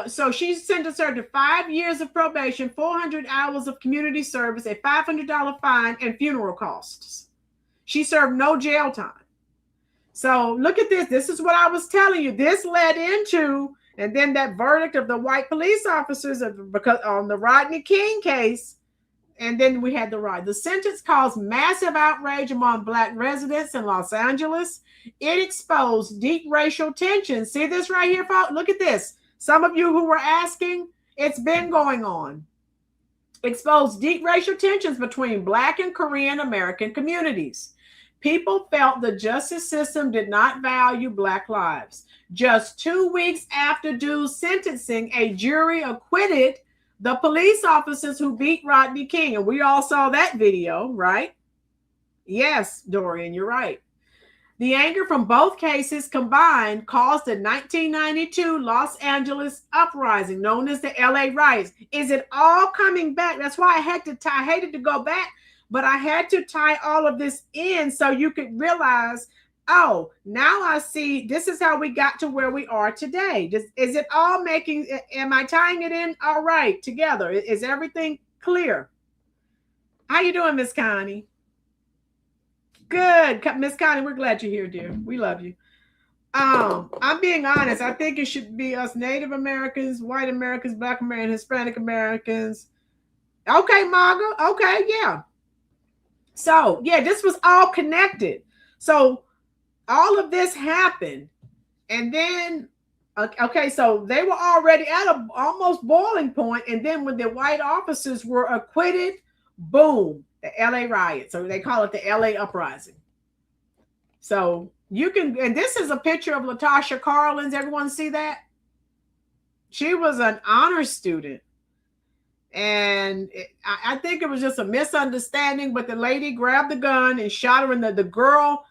So she sentenced her to 5 years of probation, 400 hours of community service, a $500 fine, and funeral costs. She served no jail time. So look at this. This is what I was telling you. This led into, and then that verdict of the white police officers because on the Rodney King case. And then we had the ride. The sentence caused massive outrage among Black residents in Los Angeles. It exposed deep racial tensions. See this right here, folks? Look at this. Some of you who were asking, it's been going on. Exposed deep racial tensions between Black and Korean American communities. People felt the justice system did not value Black lives. Just 2 weeks after Du's sentencing, a jury acquitted the police officers who beat Rodney King. And we all saw that video, right? Yes, Dorian, you're right. The anger from both cases combined caused the 1992 Los Angeles uprising, known as the LA riots. Is it all coming back? That's why I hated to go back, but I had to tie all of this in so you could realize, oh, now I see this is how we got to where we are today. Is it all am I tying it in all right together? Is everything clear? How you doing, Miss Connie? Good. Miss Connie, we're glad you're here, dear. We love you. I'm being honest. I think it should be us Native Americans, white Americans, Black Americans, Hispanic Americans. Okay, Marga. Okay, yeah. So, yeah, this was all connected. So, all of this happened. And then, okay, so they were already at a almost boiling point. And then when the white officers were acquitted, boom, the LA riot. So they call it the LA uprising. So you can, and this is a picture of Latasha Carlins. Everyone see that? She was an honor student. And I think it was just a misunderstanding, but the lady grabbed the gun and shot her in the girl.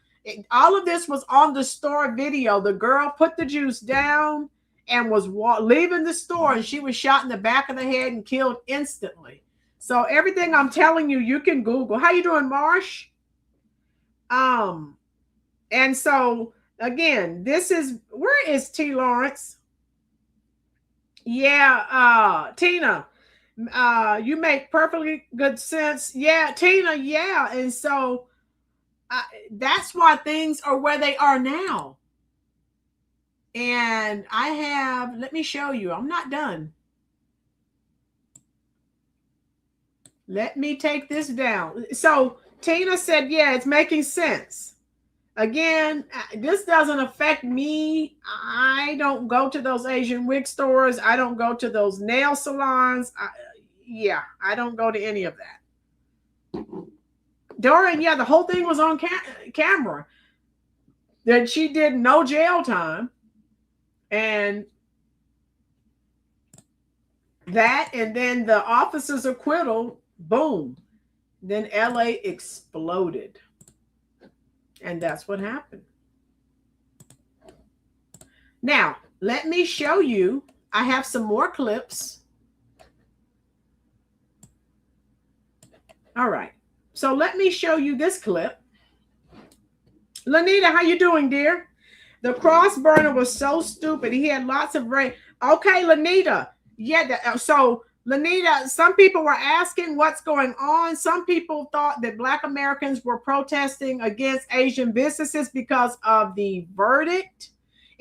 All of this was on the store video. The girl put the juice down and was leaving the store, and she was shot in the back of the head and killed instantly. So everything I'm telling you, you can Google. How you doing, Marsh? And so again, where is T. Lawrence? Yeah, Tina, you make perfectly good sense. Yeah, Tina, yeah. And so that's why things are where they are now. And let me show you, I'm not done. Let me take this down. So Tina said, yeah, it's making sense. Again, this doesn't affect me. I don't go to those Asian wig stores. I don't go to those nail salons. I don't go to any of that. Dorian, yeah, the whole thing was on camera. That she did no jail time. And then the officer's acquittal, boom. Then LA exploded. And that's what happened. Now, let me show you. I have some more clips. All right. So let me show you this clip. Lanita, how you doing, dear? The cross burner was so stupid. He had lots of rain. Okay, Lanita. Yeah, so Lanita, some people were asking what's going on. Some people thought that Black Americans were protesting against Asian businesses because of the verdict.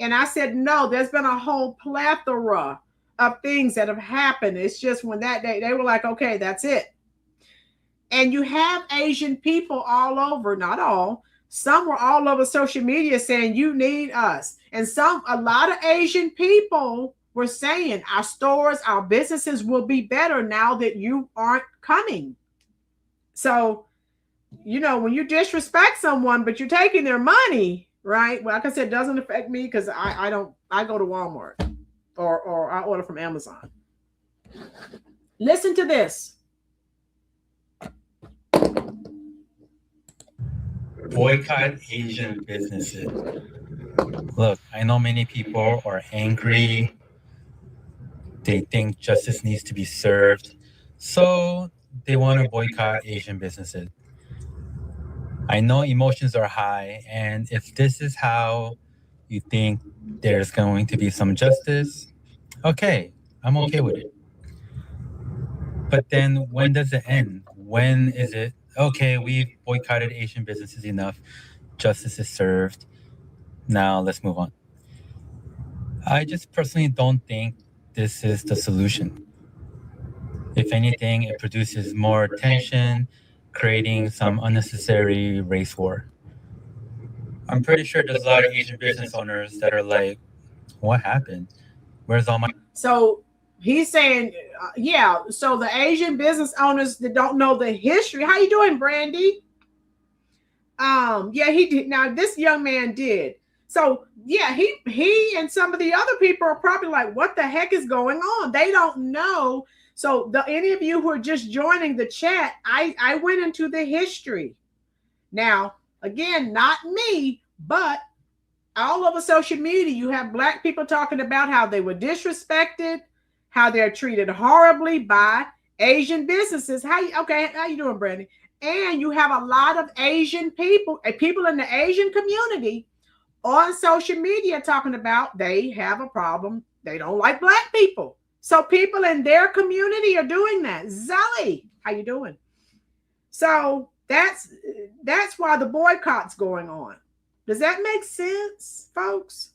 And I said, no, there's been a whole plethora of things that have happened. It's just when that day they were like, okay, that's it. And you have Asian people all over, not all, some were all over social media saying you need us. And a lot of Asian people were saying our stores, our businesses will be better now that you aren't coming. So, you know, when you disrespect someone, but you're taking their money, right? Well, like I said, it doesn't affect me because I go to Walmart or I order from Amazon. Listen to this. Boycott Asian businesses. Look, I know many people are angry. They think justice needs to be served. So they want to boycott Asian businesses. I know emotions are high. And if this is how you think there's going to be some justice, okay, I'm okay with it. But then when does it end? When is it, okay, we've boycotted Asian businesses enough. Justice is served. Now let's move on. I just personally don't think this is the solution. If anything, it produces more tension, creating some unnecessary race war. I'm pretty sure there's a lot of Asian business owners that are like, what happened? Where's all my... So he's saying, yeah, so the Asian business owners that don't know the history. How you doing, Brandy? Yeah, he did. Now, this young man did. So, yeah, he and some of the other people are probably like, what the heck is going on? They don't know. So any of you who are just joining the chat, I went into the history. Now, again, not me, but all over social media, you have Black people talking about how they were disrespected, how they're treated horribly by Asian businesses. How you doing, Brandy? And you have a lot of Asian people in the Asian community on social media talking about they have a problem. They don't like Black people. So people in their community are doing that. Zelly, how you doing? So that's why the boycott's going on. Does that make sense, folks?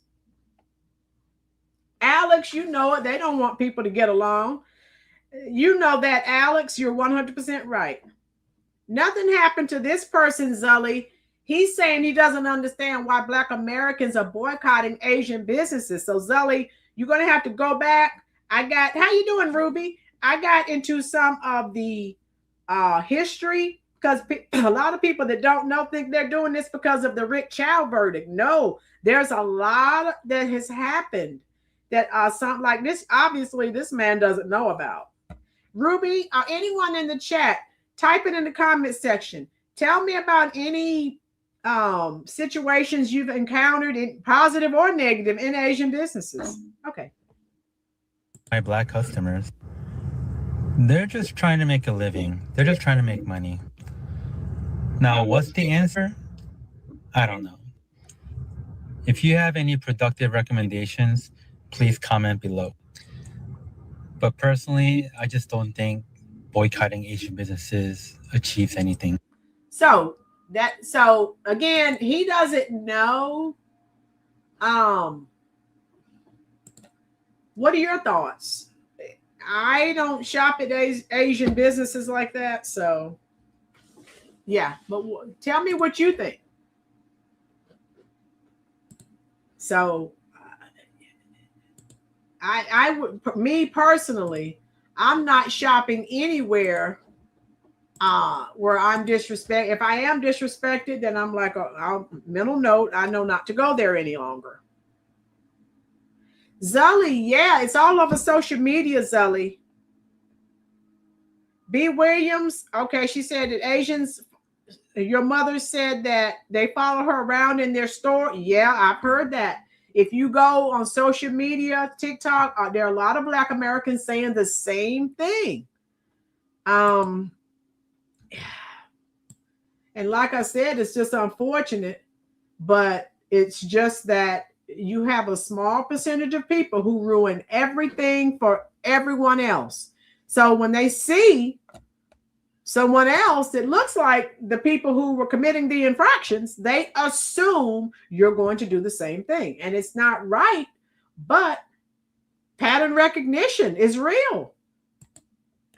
Alex, you know it. They don't want people to get along. You know that, Alex. You're 100% right. Nothing happened to this person, Zully. He's saying he doesn't understand why Black Americans are boycotting Asian businesses. So, Zully, you're going to have to go back. How you doing, Ruby? I got into some of the history because a lot of people that don't know think they're doing this because of the Rick Chow verdict. No, there's a lot that has happened that something like this, obviously, this man doesn't know about. Ruby, anyone in the chat, type it in the comment section. Tell me about any situations you've encountered, in positive or negative, in Asian businesses. Okay. My Black customers, they're just trying to make a living. They're just trying to make money. Now, what's the answer? I don't know. If you have any productive recommendations, please comment below. But personally, I just don't think boycotting Asian businesses achieves anything. So again, he doesn't know. What are your thoughts? I don't shop at Asian businesses like that, so yeah. But tell me what you think. So, I would, me personally, I'm not shopping anywhere where I'm disrespected. If I am disrespected, then I'm like, mental note, I know not to go there any longer. Zully, yeah, it's all over social media, Zully. B. Williams, okay, she said that Asians, your mother said that they follow her around in their store. Yeah, I've heard that. If you go on social media, TikTok, there are a lot of Black Americans saying the same thing. And like I said, it's just unfortunate, but it's just that you have a small percentage of people who ruin everything for everyone else. So when they see someone else that looks like the people who were committing the infractions, they assume you're going to do the same thing. And it's not right, but pattern recognition is real.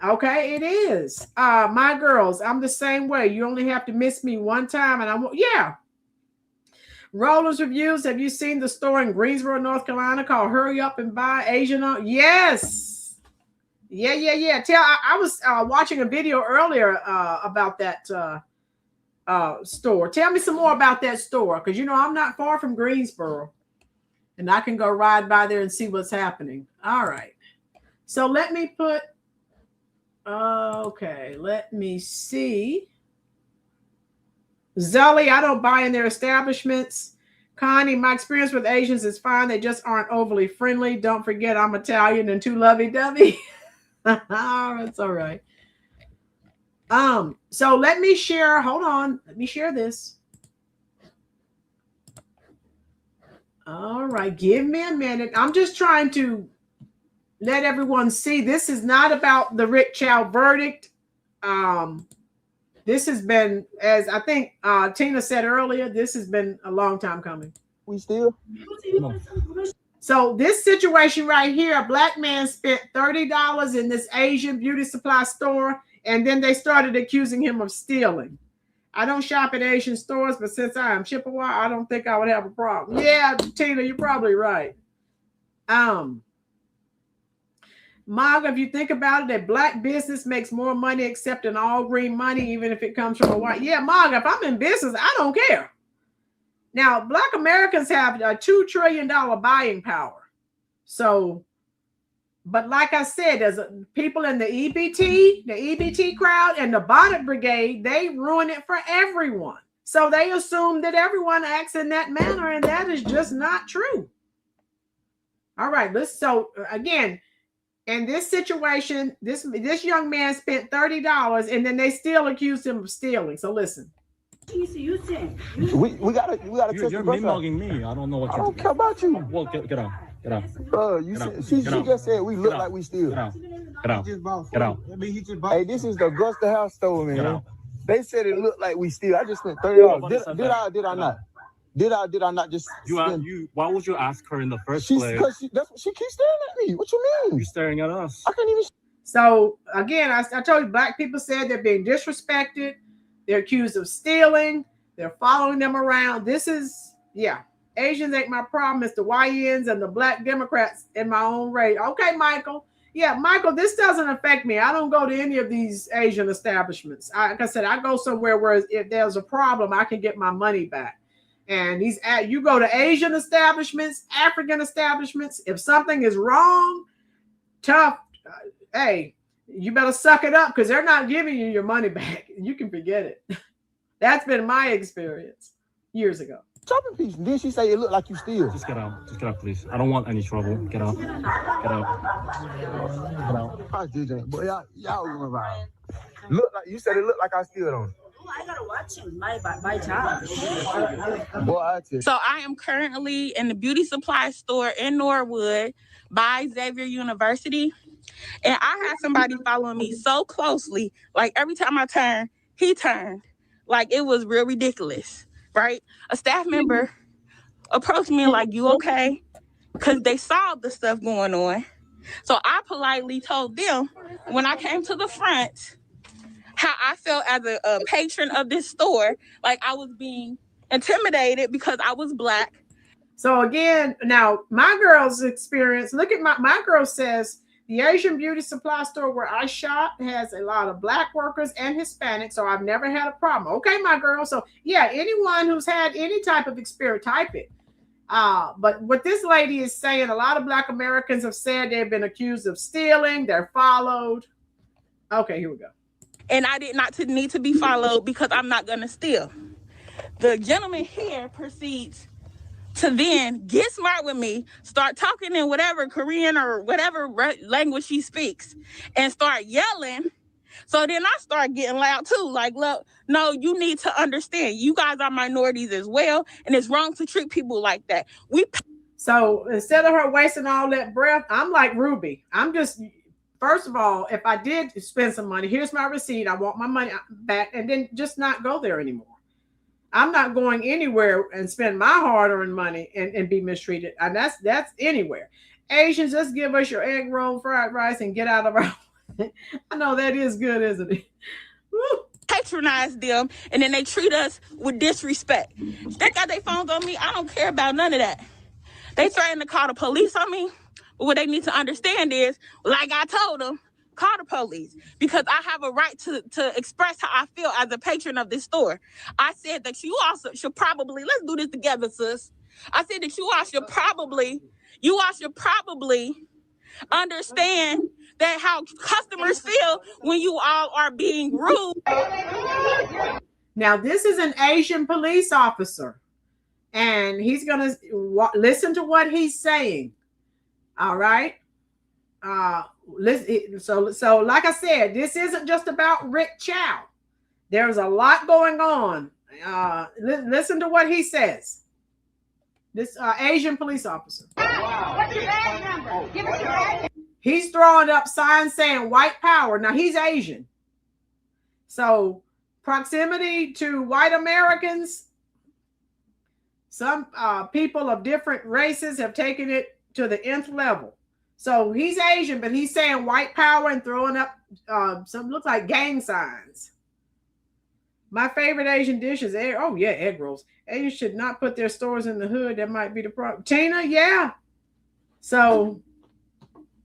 Okay, it is. My girls, I'm the same way. You only have to miss me one time, and I won't. Yeah. Rollers Reviews. Have you seen the store in Greensboro, North Carolina called Hurry Up and Buy Asian? Yes. Yeah. I was watching a video earlier about that store. Tell me some more about that store, because you know I'm not far from Greensboro, and I can go ride by there and see what's happening. All right. So let me put. Okay, let me see. Zelly, I don't buy in their establishments. Connie, my experience with Asians is fine. They just aren't overly friendly. Don't forget I'm Italian and too lovey-dovey. That's all right. So let me share. Hold on. Let me share this. All right. Give me a minute. I'm just trying to let everyone see. This is not about the Rick Chow verdict. This has been, as I think Tina said earlier, this has been a long time coming. We still? So this situation right here, a black man spent $30 in this Asian beauty supply store, and then they started accusing him of stealing. I don't shop at Asian stores, but since I am Chippewa, I don't think I would have a problem. Yeah, Tina, you're probably right. Marga, if you think about it, a black business makes more money accepting all green money, even if it comes from a white. Yeah, Marga, if I'm in business, I don't care. Now, black Americans have a $2 trillion buying power. So, but like I said, there's people in the EBT crowd and the bonnet brigade, they ruin it for everyone. So they assume that everyone acts in that manner, and that is just not true. All right, so again, in this situation, this young man spent $30, and then they still accused him of stealing. So listen. We gotta test You're the bus out. mean-mugging me. I don't know what I you're don't care about you. Well, get out. Get out. She just said we look like we steal. Get out. Get out. Get out. Hey, this is the Augusta House store, Get man. out. They said it looked like we steal. I just spent $30. Did I not? Did I not just spend? Why would you ask her in the first She place? keeps staring at me. What you mean? You're staring at us. I can't even. So again, I told you, black people said they're being disrespected. They're accused of stealing. They're following them around. This is, yeah. Asians ain't my problem. It's the YNs and the black Democrats in my own race. Okay, Michael. Yeah, Michael, this doesn't affect me. I don't go to any of these Asian establishments. Like I said, I go somewhere where if there's a problem, I can get my money back. And you go to Asian establishments, African establishments. If something is wrong, tough, hey, you better suck it up, because they're not giving you your money back. You can forget it. That's been my experience years ago. Shopping piece. Then she say it looked like you steal. Just get out. Just get out, please. I don't want any trouble. Get out. Get out. Get out. I did that, but y'all went around. Look like you said it looked like I steal on. I gotta watch him. My job. Boy, I tell you. So I am currently in the beauty supply store in Norwood by Xavier University. And I had somebody following me so closely. Like every time I turned, he turned. Like it was real ridiculous, right? A staff member approached me like, you okay? Because they saw the stuff going on. So I politely told them when I came to the front how I felt as a patron of this store, like I was being intimidated because I was black. So again, now my girl's experience, look at my girl says the Asian beauty supply store where I shop has a lot of black workers and Hispanics, so I've never had a problem. Okay, my girl. So yeah, anyone who's had any type of experience, type it. But what this lady is saying, a lot of black Americans have said they've been accused of stealing, they're followed. Okay, here we go. And I did not need to be followed because I'm not going to steal. The gentleman here proceeds to then get smart with me, start talking in whatever Korean or whatever language he speaks, and start yelling. So then I start getting loud too. Like, look, no, you need to understand. You guys are minorities as well, and it's wrong to treat people like that. So instead of her wasting all that breath, I'm like Ruby. I'm just... First of all, if I did spend some money, here's my receipt. I want my money back, and then just not go there anymore. I'm not going anywhere and spend my hard-earned money and be mistreated. And that's anywhere. Asians, just give us your egg roll, fried rice, and get out of our. I know that is good, isn't it? Woo. Patronize them, and then they treat us with disrespect. They got their phones on me. I don't care about none of that. They threatened to call the police on me. But what they need to understand is, like I told them, call the police, because I have a right to express how I feel as a patron of this store. I said that you also should probably, let's do this together, sis. I said that you all should probably understand that how customers feel when you all are being rude. Now, this is an Asian police officer, and he's going to listen to what he's saying. All right. Listen, so like I said, this isn't just about Rick Chow. There's a lot going on. Listen to what he says. This Asian police officer. What's your badge number? Give us your badge. He's throwing up signs saying white power. Now, he's Asian. So proximity to white Americans, some people of different races have taken it to the nth level. So he's Asian, but he's saying white power and throwing up some looks like gang signs. My favorite Asian dish is egg. Oh yeah, egg rolls. Asians should not put their stores in the hood. That might be the problem. Tina, yeah. So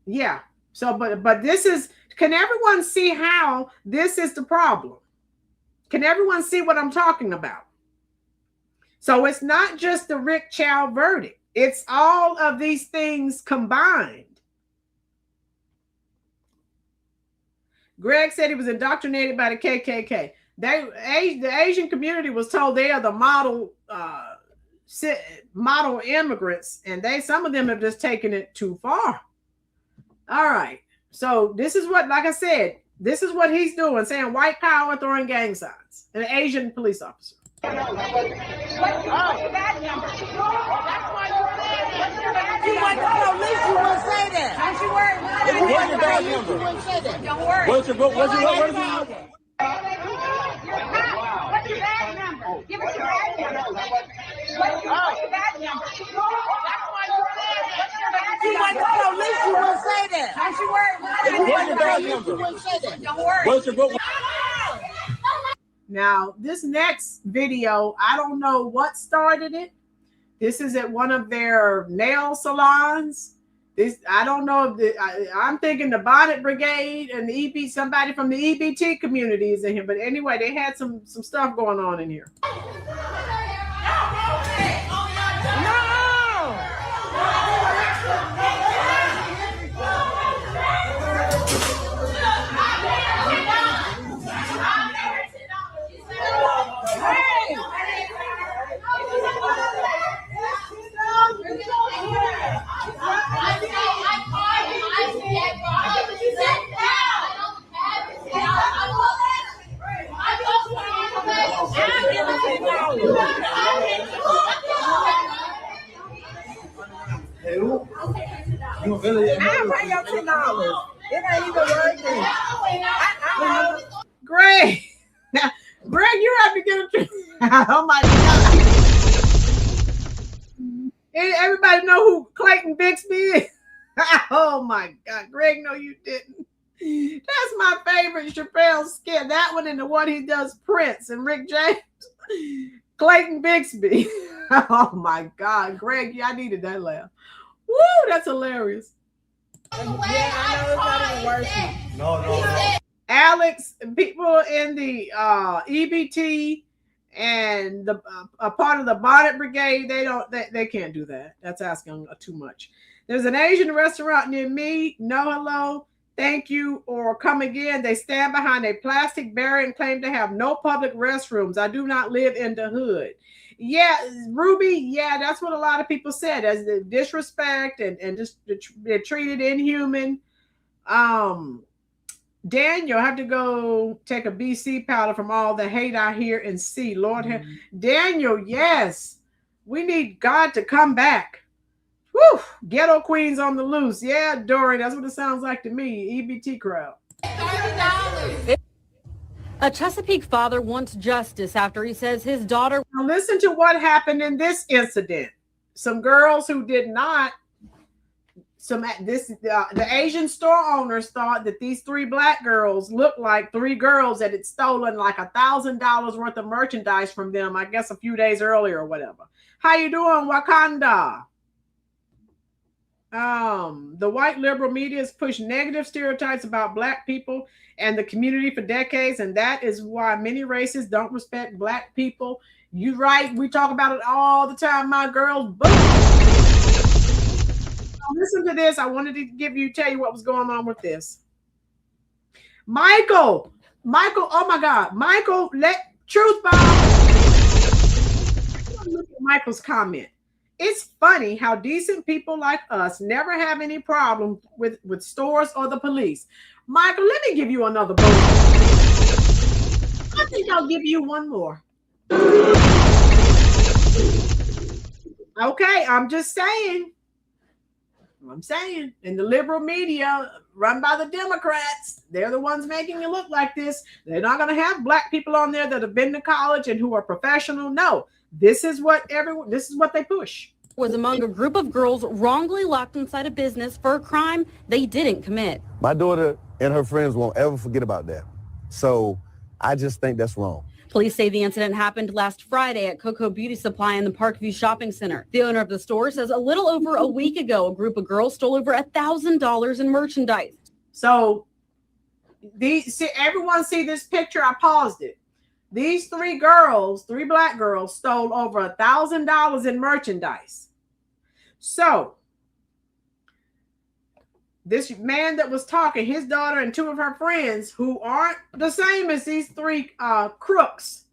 yeah. So but this is, can everyone see how this is the problem? Can everyone see what I'm talking about? So it's not just the Rick Chow verdict. It's all of these things combined. Greg said he was indoctrinated by the KKK. The Asian community was told they are the model immigrants, and some of them have just taken it too far. All right. So this is what, like I said, this is what he's doing, saying white power, throwing gang signs. An Asian police officer. You went to the police, you wouldn't say that. Don't you worry. If you went to the police, you wouldn't say that. Don't worry. What's your badge number? Give us your badge number. What's your badge number? You went to the police, you wouldn't say that. Don't you worry. If you went to the police, you wouldn't say that. Don't worry. Now, this next video, I don't know what started it. This is at one of their nail salons. I don't know if I'm thinking the Bonnet Brigade and the somebody from the EBT community is in here. But anyway, they had some stuff going on in here. I'll pay your $10. It ain't even worth it. Greg, now, Greg, you have to get a treat. Oh my God! Everybody know who Clayton Bixby is? Oh my God, Greg, no, you didn't. That's my favorite Chappelle skit. That one and the one he does Prince and Rick James. Clayton Bixby. Oh my God, Greg, I needed that laugh. Woo, that's hilarious. Yeah, I know it's not even worth it. No. Alex, people in the EBT and the a part of the Bonnet Brigade, they can't do that. That's asking too much. There's an Asian restaurant near me. No hello, thank you, or come again. They stand behind a plastic barrier and claim to have no public restrooms. I do not live in the hood. Yeah, Ruby, yeah, that's what a lot of people said, as the disrespect and just they're treated inhuman. Daniel, I have to go take a BC powder from all the hate I hear and see. Lord, Daniel, yes, we need God to come back. Woo, ghetto queens on the loose. Yeah, Dory, that's what it sounds like to me. EBT crowd. A Chesapeake father wants justice after he says his daughter. Now listen to what happened in this incident. Some girls who did not the Asian store owners thought that these 3 black girls looked like 3 girls that had stolen like $1,000 worth of merchandise from them, I guess a few days earlier or whatever. How you doing, Wakanda? The white liberal media has pushed negative stereotypes about black people and the community for decades, and that is why many races don't respect black people. You right, we talk about it all the time, my girls. Boom. Listen to this. I wanted to tell you what was going on with this. Michael, oh my God, Michael, let truth bomb. Look at Michael's comment. It's funny how decent people like us never have any problem with stores or the police. Michael, let me give you another bonus. I think I'll give you one more. Okay, I'm just saying. And the liberal media run by the Democrats, they're the ones making it look like this. They're not going to have black people on there that have been to college and who are professional. No, this is what they push. Was among a group of girls wrongly locked inside a business for a crime they didn't commit. My daughter and her friends won't ever forget about that. So I just think that's wrong. Police say the incident happened last Friday at Coco Beauty Supply in the Parkview Shopping Center. The owner of the store says a little over a week ago, a group of girls stole over $1,000 in merchandise. So everyone see this picture? I paused it. These 3 black girls stole over $1,000 in merchandise. So this man that was talking, his daughter and 2 of her friends who aren't the same as these 3 crooks,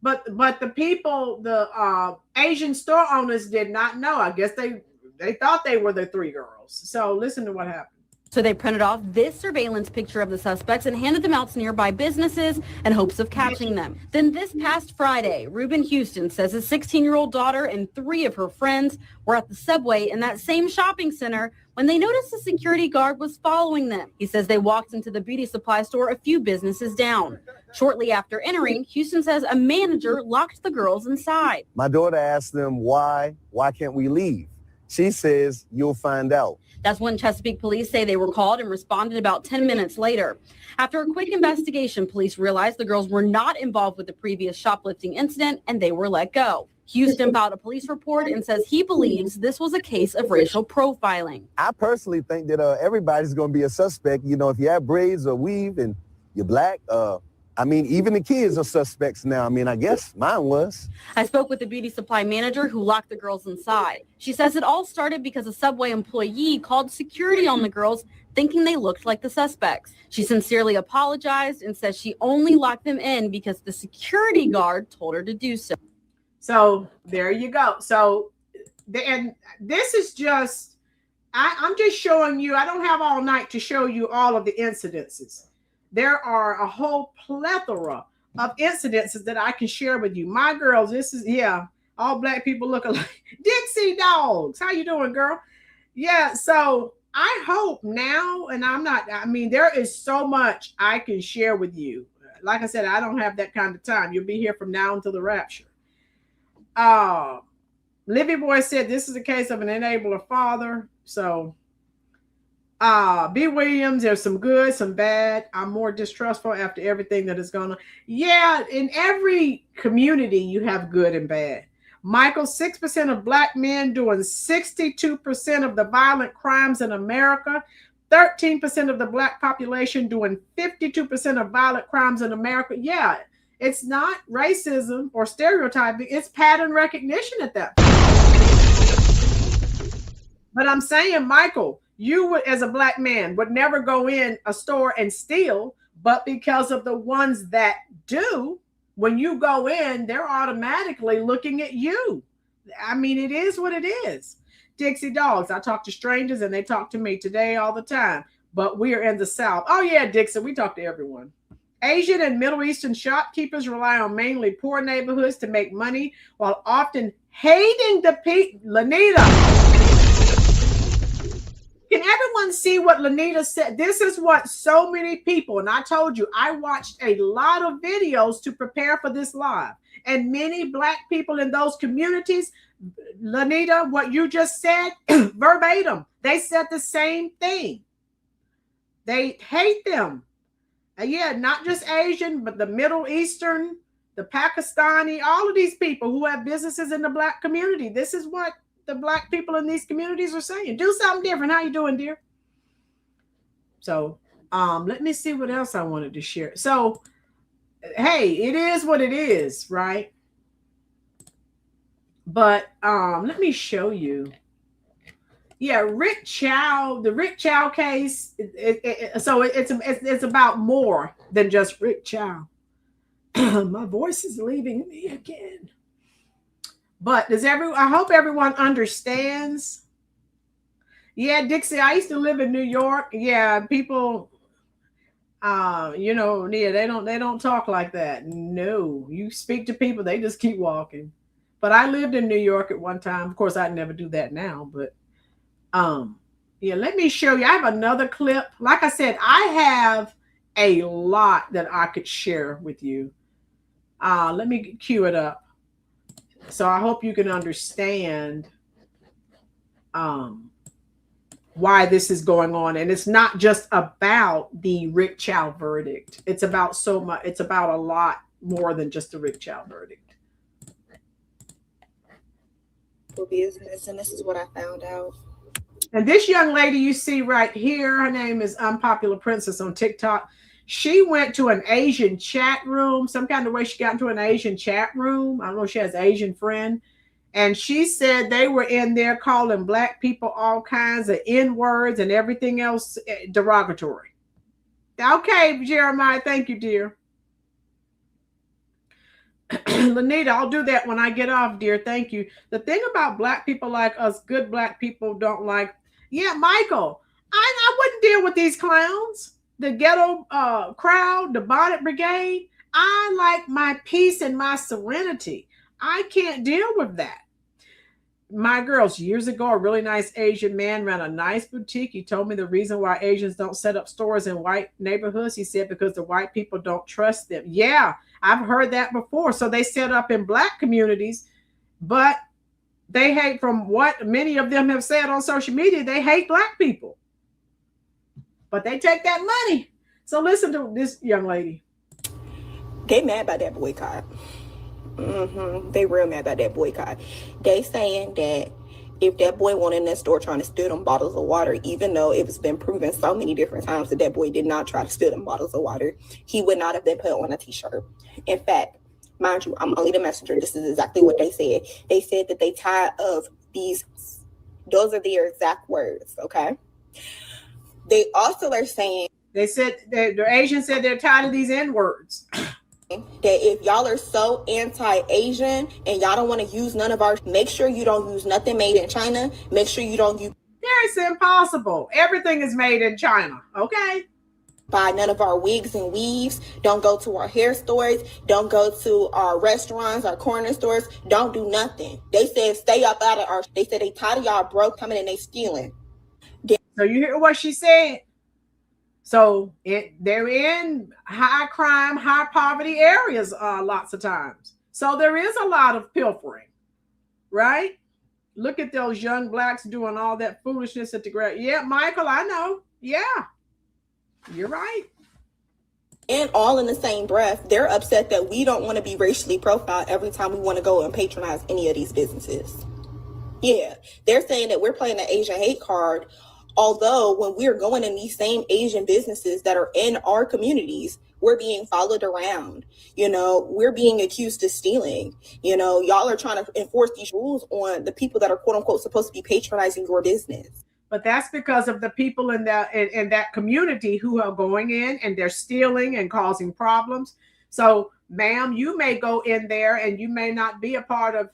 but the people, the Asian store owners did not know. I guess they thought they were the 3 girls. So listen to what happened. So they printed off this surveillance picture of the suspects and handed them out to nearby businesses in hopes of catching them. Then this past Friday, Reuben Houston says his 16-year-old daughter and 3 of her friends were at the subway in that same shopping center when they noticed a security guard was following them. He says they walked into the beauty supply store a few businesses down. Shortly after entering, Houston says a manager locked the girls inside. My daughter asked them, why can't we leave? She says, you'll find out. That's when Chesapeake police say they were called and responded about 10 minutes later. After a quick investigation, police realized the girls were not involved with the previous shoplifting incident and they were let go. Houston filed a police report and says he believes this was a case of racial profiling. I personally think that everybody's going to be a suspect. You know, if you have braids or weave and you're black, even the kids are suspects now. I guess mine was. I spoke with the beauty supply manager who locked the girls inside. She says it all started because a Subway employee called security on the girls, thinking they looked like the suspects. She sincerely apologized and says she only locked them in because the security guard told her to do so. So there you go. So, and this is just, I'm just showing you, I don't have all night to show you all of the incidences. There are a whole plethora of incidences that I can share with you. My girls, this is, all black people look alike. Dixie Dogs. How you doing, girl? Yeah, so I hope now, and there is so much I can share with you. Like I said, I don't have that kind of time. You'll be here from now until the rapture. Livy Boy said this is a case of an enabler father. So B. Williams, there's some good, some bad. I'm more distrustful after everything that is going on. Yeah, in every community, you have good and bad. Michael, 6% of black men doing 62% of the violent crimes in America. 13% of the black population doing 52% of violent crimes in America. Yeah, it's not racism or stereotyping. It's pattern recognition at that point. But I'm saying, Michael, you would, as a black man, would never go in a store and steal, but because of the ones that do, when you go in, they're automatically looking at you. It is what it is. Dixie Dogs, I talk to strangers and they talk to me today all the time, but we are in the South. Oh yeah, Dixie, we talk to everyone. Asian and Middle Eastern shopkeepers rely on mainly poor neighborhoods to make money while often hating the people. Lanita. Can everyone see what Lanita said? This is what so many people, and I told you, I watched a lot of videos to prepare for this live. And many Black people in those communities, Lanita, what you just said, verbatim, they said the same thing. They hate them. Yeah, not just Asian, but the Middle Eastern, the Pakistani, all of these people who have businesses in the Black community. This is what the Black people in these communities are saying. Do something different. How you doing, dear? So let me see what else I wanted to share. So, hey, it is what it is, right? But let me show you. Yeah, Rick Chow, the Rick Chow case. It's about more than just Rick Chow. My voice is leaving me again. But I hope everyone understands. Yeah, Dixie, I used to live in New York. Yeah, people, they don't talk like that. No, you speak to people, they just keep walking. But I lived in New York at one time. Of course, I'd never do that now, but yeah, let me show you. I have another clip. Like I said, I have a lot that I could share with you. Let me cue it up. So I hope you can understand why this is going on. And it's not just about the Rick Chow verdict. It's about so much. It's about a lot more than just the Rick Chow verdict. Business, and this is what I found out. And this young lady you see right here, her name is Unpopular Princess on TikTok. She went to an Asian chat room, some kind of way she got into an Asian chat room. I don't know if she has an Asian friend. And she said they were in there calling Black people all kinds of N-words and everything else derogatory. Okay, Jeremiah, thank you, dear. Lanita, I'll do that when I get off, dear. Thank you. The thing about Black people like us, good Black people don't like. Yeah, Michael, I wouldn't deal with these clowns. The ghetto crowd, the bonnet brigade. I like my peace and my serenity. I can't deal with that. My girls, years ago, a really nice Asian man ran a nice boutique. He told me the reason why Asians don't set up stores in white neighborhoods. He said because the white people don't trust them. Yeah, I've heard that before. So they set up in Black communities, but they hate, from what many of them have said on social media, they hate Black people. But they take that money. So listen to this young lady. They mad about that boycott. They real mad about that boycott. They saying that if that boy went in that store trying to steal them bottles of water, even though it's been proven so many different times that that boy did not try to steal them bottles of water, he would not have been put on a t-shirt. In fact, mind you, I'm only the messenger. This is exactly what they said. They said that they tired of these. Those are their exact words, okay? They also are saying, they said the Asians said they're tired of these N-words. That if y'all are so anti-Asian and y'all don't want to use none of our, make sure you don't use nothing made in China. Make sure you don't use. It's impossible. Everything is made in China. Okay. Buy none of our wigs and weaves. Don't go to our hair stores. Don't go to our restaurants, our corner stores. Don't do nothing. They said stay up out of our. They said they tired of y'all broke coming and they stealing. So you hear what she said? So they're in high crime, high poverty areas lots of times. So there is a lot of pilfering, right? Look at those young Blacks doing all that foolishness at the ground. Yeah, Michael, I know. Yeah, you're right. And all in the same breath, they're upset that we don't want to be racially profiled every time we want to go and patronize any of these businesses. Yeah, they're saying that we're playing the Asian hate card. Although when we're going in these same Asian businesses that are in our communities, we're being followed around. You know, we're being accused of stealing. You know, y'all are trying to enforce these rules on the people that are quote unquote supposed to be patronizing your business. But that's because of the people in that community who are going in and they're stealing and causing problems. So, ma'am, you may go in there and you may not be a part of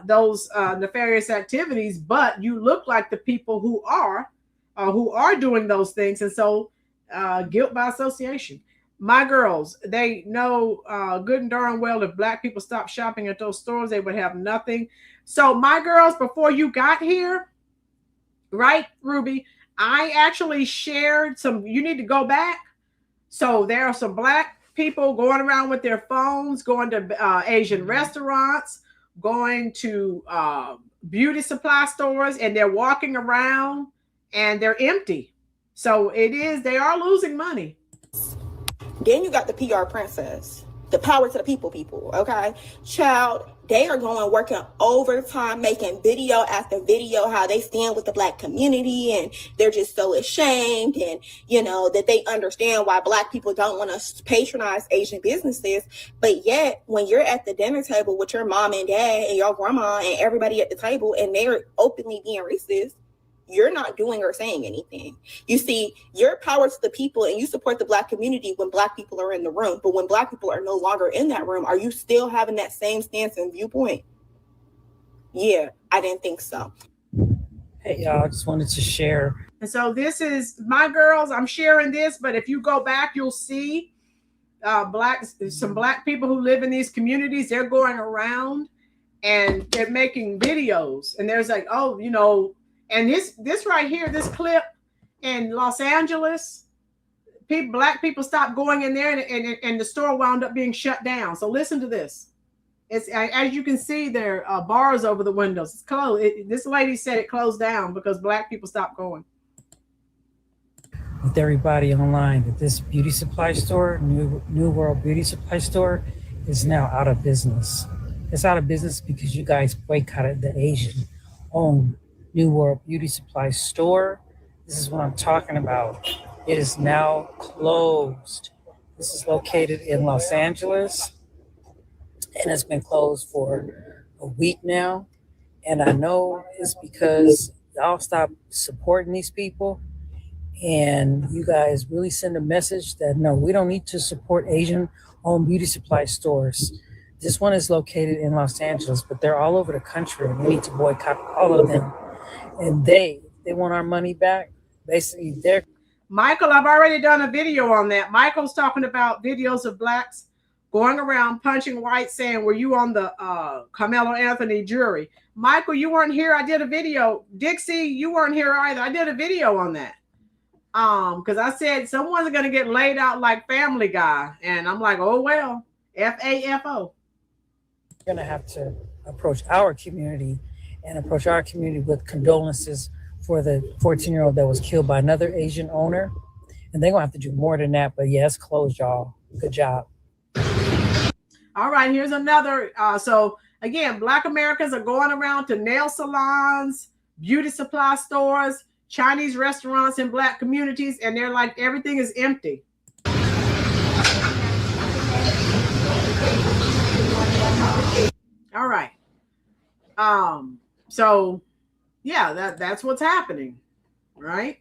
those nefarious activities, but you look like the people who are doing those things. And so guilt by association. My girls, they know good and darn well if Black people stopped shopping at those stores, they would have nothing. So my girls, before you got here, right, Ruby, I actually shared some, you need to go back. So there are some Black people going around with their phones, going to Asian restaurants, going to beauty supply stores, and they're walking around and they're empty. So they are losing money. Then you got the PR princess, the power to the people, okay? Child, they are going working overtime, making video after video, how they stand with the Black community, and they're just so ashamed, and, you know, that they understand why Black people don't want to patronize Asian businesses. But yet, when you're at the dinner table with your mom and dad and your grandma and everybody at the table, and they're openly being racist, you're not doing or saying anything. You see, your power to the people, and you support the Black community when Black people are in the room. But when Black people are no longer in that room, are you still having that same stance and viewpoint? Yeah, I didn't think so. Hey, y'all, I just wanted to share. And so this is my girls. I'm sharing this, but if you go back, you'll see some Black people who live in these communities. They're going around and they're making videos. And there's like, oh, you know, and this right here, this clip in Los Angeles, Black people stopped going in there, and the store wound up being shut down. So listen to this. It's, as you can see, there are bars over the windows. It's closed. This lady said it closed down because Black people stopped going. With everybody online, that this beauty supply store, New World Beauty Supply Store, is now out of business. It's out of business because you guys boycotted the Asian-owned New World Beauty Supply Store. This is what I'm talking about. It is now closed. This is located in Los Angeles, and it's been closed for a week now. And I know it's because y'all stopped supporting these people, and you guys really send a message that no, we don't need to support Asian-owned beauty supply stores. This one is located in Los Angeles, but they're all over the country, and we need to boycott all of them. And they want our money back. Basically, they're Michael, I've already done a video on that. Michael's talking about videos of Blacks going around punching whites, saying, were you on the Carmelo Anthony jury? Michael, you weren't here. I did a video. Dixie, you weren't here either. I did a video on that. Because I said someone's going to get laid out like Family Guy. And I'm like, oh, well, FAFO. We're going to have to approach our community with condolences for the 14-year-old that was killed by another Asian owner. And they're going to have to do more than that. But yeah, it's closed, y'all. Good job. All right, here's another. So again, Black Americans are going around to nail salons, beauty supply stores, Chinese restaurants in Black communities, and they're like, everything is empty. All right. So yeah, that's what's happening, right?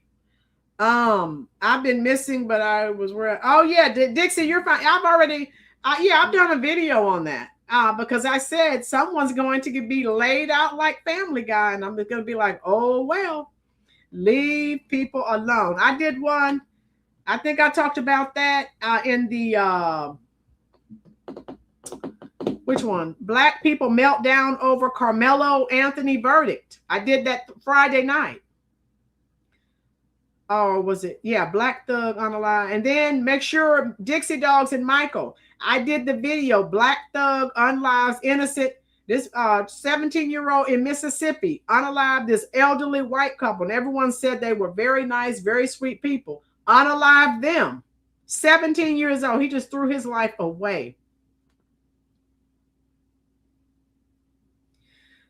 I've been missing, but I was where. Oh yeah, Dixie, you're fine. I've done a video on that because I said someone's going to be laid out like Family Guy, and I'm going to be like, oh well, leave people alone. I did one. I think I talked about that in the which one? Black people meltdown over Carmelo Anthony verdict. I did that Friday night. Or was it? Yeah, Black Thug Unalive. And then make sure Dixie Dogs and Michael. I did the video. Black Thug unalives innocent. This 17-year-old in Mississippi unalived this elderly white couple. And everyone said they were very nice, very sweet people. Unalived them. 17 years old. He just threw his life away.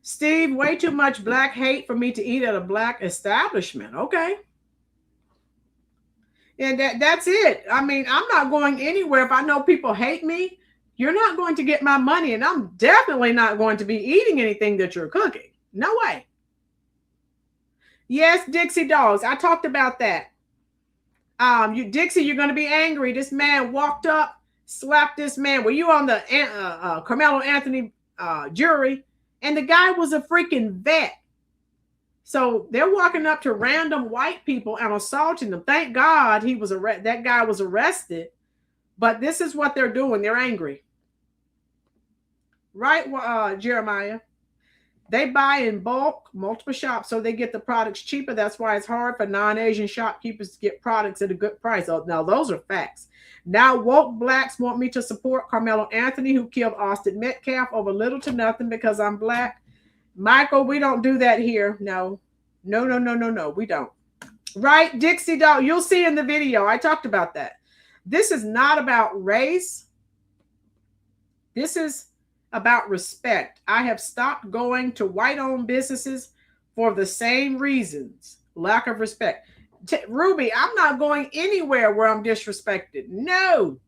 Steve, way too much Black hate for me to eat at a Black establishment. Okay. And that's it. I mean, I'm not going anywhere if I know people hate me. You're not going to get my money, and I'm definitely not going to be eating anything that you're cooking. No way. Yes, Dixie Dogs. I talked about that. Dixie, you're going to be angry. This man walked up, slapped this man. Were you on the Carmelo Anthony jury? And the guy was a freaking vet. So they're walking up to random white people and assaulting them. Thank God that guy was arrested. But this is what they're doing. They're angry. Right, Jeremiah? They buy in bulk, multiple shops, so they get the products cheaper. That's why it's hard for non-Asian shopkeepers to get products at a good price. Oh, now, those are facts. Now, woke blacks want me to support Carmelo Anthony, who killed Austin Metcalf over little to nothing because I'm black. Michael, we don't do that here. No, we don't. Right, Dixie Dog? You'll see in the video. I talked about that. This is not about race. This is about respect. I have stopped going to white-owned businesses for the same reasons. Lack of respect. Ruby, I'm not going anywhere where I'm disrespected. No.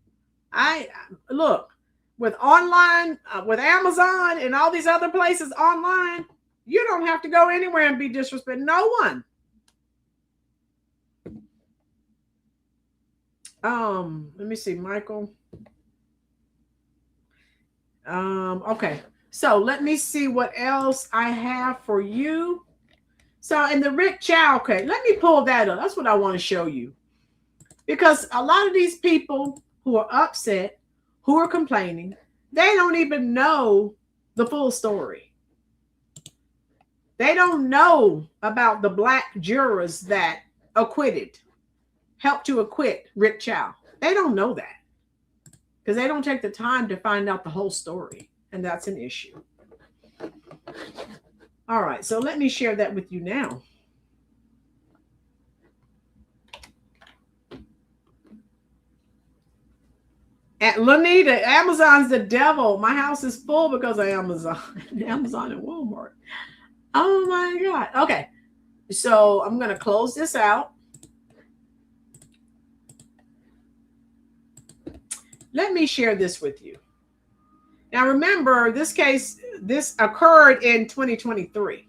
I look, with online, with Amazon and all these other places online, you don't have to go anywhere and be disrespected. No one. Let me see, Michael. Okay. So let me see what else I have for you. So in the Rick Chow, okay, let me pull that up. That's what I want to show you. Because a lot of these people who are upset, who are complaining, they don't even know the full story. They don't know about the black jurors that helped to acquit Rick Chow. They don't know that because they don't take the time to find out the whole story. And that's an issue. All right, so let me share that with you now. At Lanita, Amazon's the devil. My house is full because of Amazon. Amazon and Walmart. Oh my God. Okay, so I'm going to close this out. Let me share this with you. Now, remember, this occurred in 2023.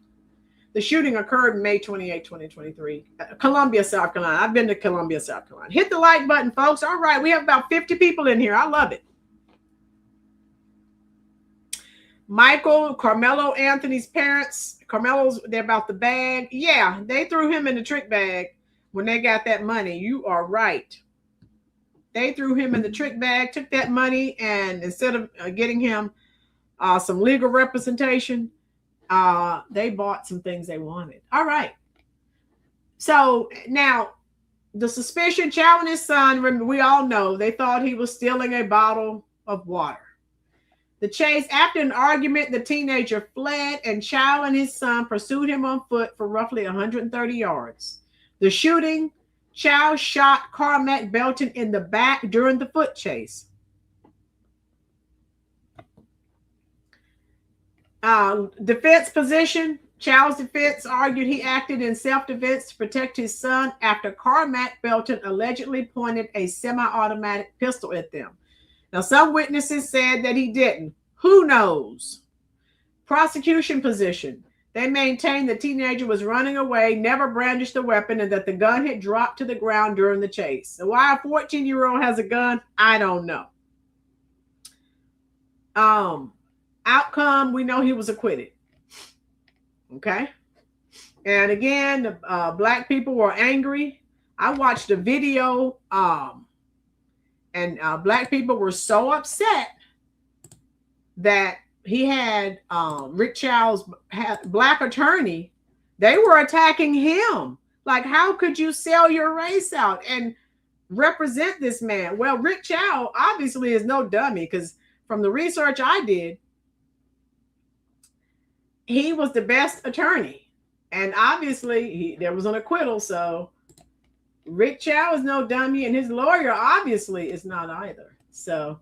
The shooting occurred May 28, 2023, Columbia, South Carolina. I've been to Columbia, South Carolina. Hit the like button, folks. All right, we have about 50 people in here. I love it. Michael, Carmelo Anthony's parents, they're about the bag. Yeah, they threw him in the trick bag when they got that money. You are right. They threw him in the trick bag, took that money, and instead of getting him some legal representation, they bought some things they wanted. All right. So now the suspicion, Chow and his son, remember, we all know they thought he was stealing a bottle of water. The chase, after an argument, the teenager fled, and Chow and his son pursued him on foot for roughly 130 yards. The shooting, Chow shot Carmack Belton in the back during the foot chase. Defense position, Chow's defense argued he acted in self-defense to protect his son after Carmack Belton allegedly pointed a semi-automatic pistol at them. Now, some witnesses said that he didn't. Who knows? Prosecution position. They maintained the teenager was running away, never brandished the weapon, and that the gun had dropped to the ground during the chase. So why a 14-year-old has a gun, I don't know. Outcome, we know he was acquitted. Okay. And again, the black people were angry. I watched a video, and black people were so upset that he had Rick Chow's black attorney. They were attacking him. Like, how could you sell your race out and represent this man? Well, Rick Chow obviously is no dummy, because from the research I did, he was the best attorney. And obviously there was an acquittal. So Rick Chow is no dummy, and his lawyer obviously is not either. So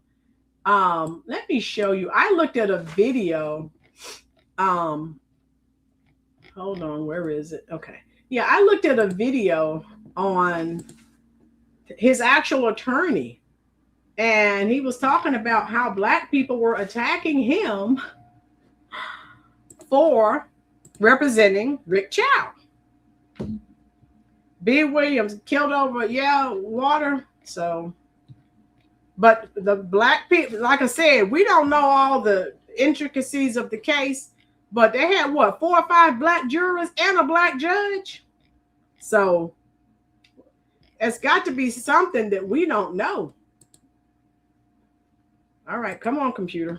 let me show you. I looked at a video. Hold on, where is it? Okay. Yeah, I looked at a video on his actual attorney, and he was talking about how black people were attacking him for representing Rick Chow. B. Williams killed over, water. So, but the black people, like I said, we don't know all the intricacies of the case, but they had 4 or 5 black jurors and a black judge. So it's got to be something that we don't know. All right, come on, computer.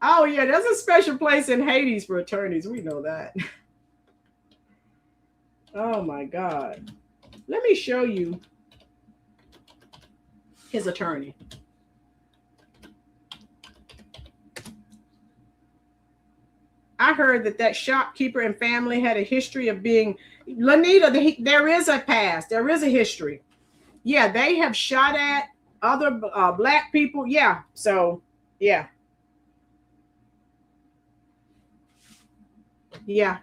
Oh yeah, there's a special place in Hades for attorneys. We know that. Oh my God. Let me show you his attorney. I heard that shopkeeper and family had a history of being, Lanita, there is a past. There is a history. Yeah, they have shot at other black people. Yeah, so, yeah. Yeah.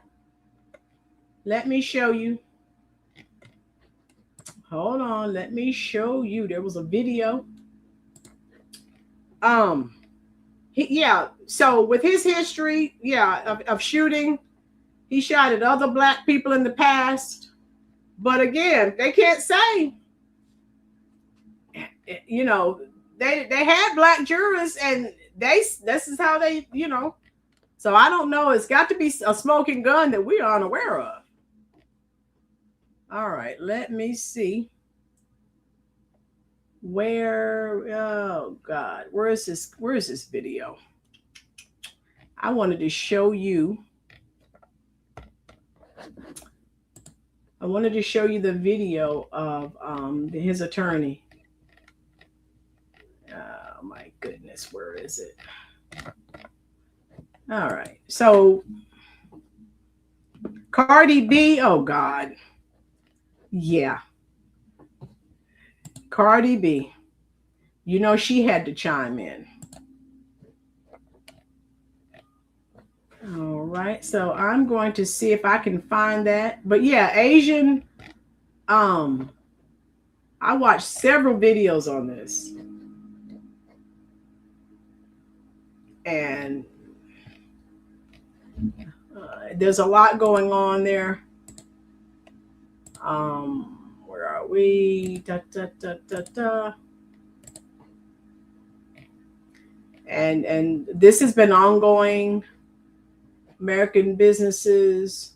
Let me show you. Hold on. Let me show you. There was a video. Yeah. So with his history, yeah, of shooting, he shot at other black people in the past. But again, they can't say, you know, they had black jurors and this is how they, you know. So I don't know. It's got to be a smoking gun that we are unaware of. All right, let me see. Where, oh God, where is this video? I wanted to show you. I wanted to show you the video of his attorney. Oh my goodness, where is it? All right, so Cardi B, oh God. Yeah. Cardi B, you know, she had to chime in. All right, so I'm going to see if I can find that. But yeah, Asian, I watched several videos on this. And there's a lot going on there. Where are we? And this has been ongoing. American businesses.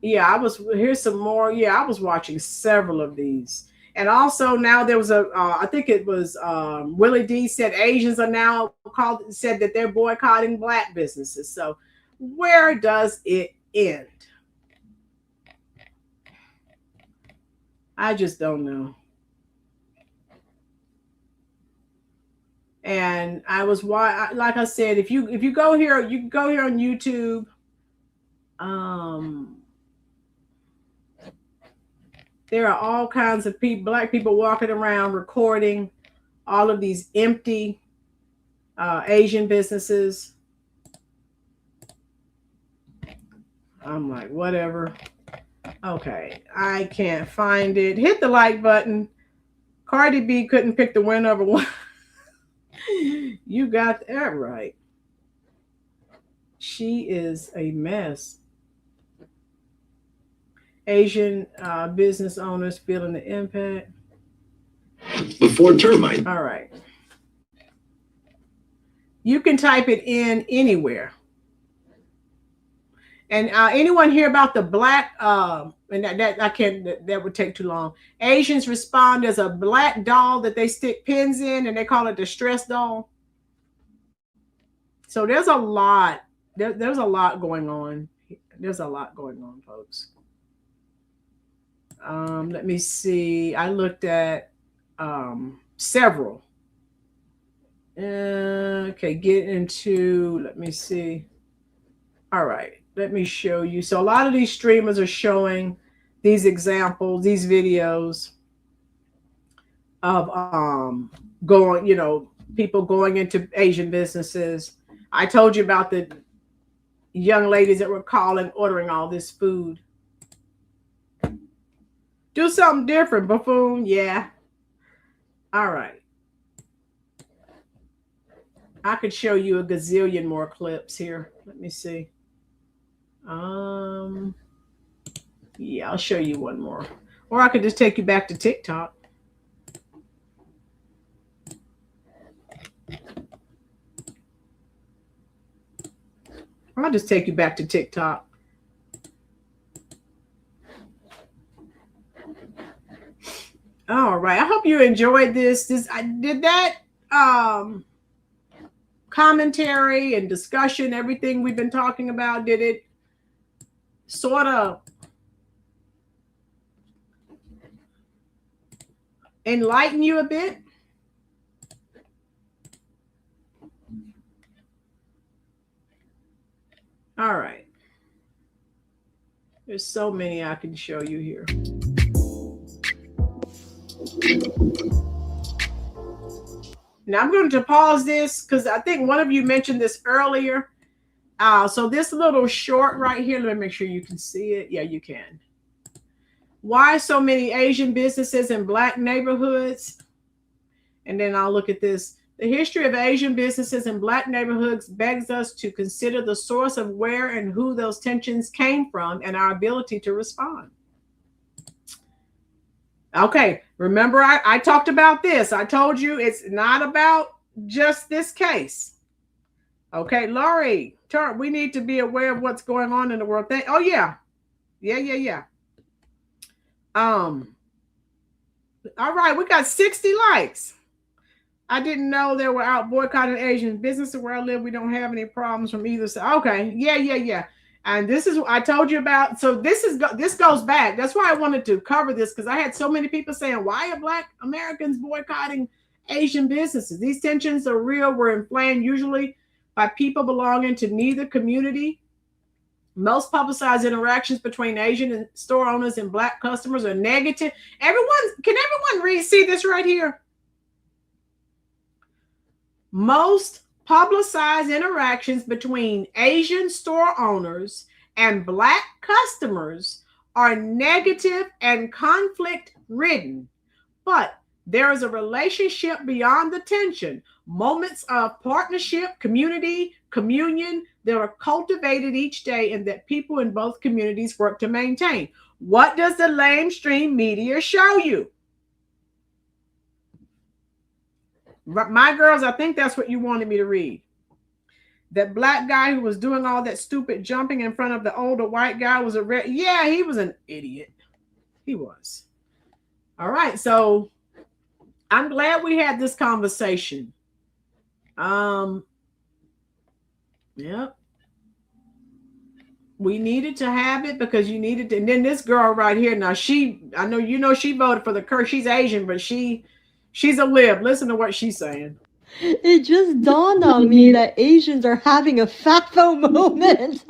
Yeah, here's some more. Yeah, I was watching several of these. And also now there was I think it was Willie D said Asians are now said that they're boycotting black businesses. So where does it end? I just don't know. And I was like I said, if you go here, you can go here on YouTube. There are all kinds of people, black people walking around recording all of these empty Asian businesses. I'm like, whatever. Okay, I can't find it. Hit the like button. Cardi B couldn't pick the winner of a one. You got that right. She is a mess. Asian business owners feeling the impact. Before termite. All right. You can type it in anywhere. And anyone hear about the black, and that would take too long. Asians respond as a black doll that they stick pins in and they call it the stress doll. So there's a lot, there's a lot going on. There's a lot going on, folks. Let me see. I looked at several. Okay, get into, let me see. All right. Let me show you. So a lot of these streamers are showing these examples, these videos of going, you know, people going into Asian businesses. I told you about the young ladies that were calling, ordering all this food. Do something different, buffoon. Yeah. All right. I could show you a gazillion more clips here. Let me see. Yeah, I'll show you one more. Or I could just take you back to TikTok. I'll just take you back to TikTok. All right. I hope you enjoyed this. I did that come commentary and discussion, everything we've been talking about, did it sort of enlighten you a bit? All right. There's so many I can show you here. Now I'm going to pause this because I think one of you mentioned this earlier. So this little short right here, let me make sure you can see it. Yeah, you can. Why so many Asian businesses in Black neighborhoods? And then I'll look at this. The history of Asian businesses in Black neighborhoods begs us to consider the source of where and who those tensions came from and our ability to respond. Okay, remember I talked about this. I told you it's not about just this case. Okay, Laurie, we need to be aware of what's going on in the world. Oh, yeah. Yeah. All right, we got 60 likes. I didn't know they were out boycotting Asian businesses where I live. We don't have any problems from either side. Okay, yeah. And this is what I told you about. So this goes back. That's why I wanted to cover this, because I had so many people saying, why are Black Americans boycotting Asian businesses? These tensions are real. We're inflamed usually by people belonging to neither community. Most publicized interactions between Asian and store owners and Black customers are negative. Can everyone see this right here? Most publicized interactions between Asian store owners and Black customers are negative and conflict-ridden, but there is a relationship beyond the tension. Moments of partnership, community, communion that are cultivated each day and that people in both communities work to maintain. What does the mainstream media show you? My girls, I think that's what you wanted me to read. That Black guy who was doing all that stupid jumping in front of the older white guy was yeah, he was an idiot. He was. All right, so I'm glad we had this conversation. Yep. We needed to have it because you needed to. And then this girl right here, now I know you know she voted for the curse. She's Asian, but she's a lib. Listen to what she's saying. It just dawned on me that Asians are having a FAFO moment.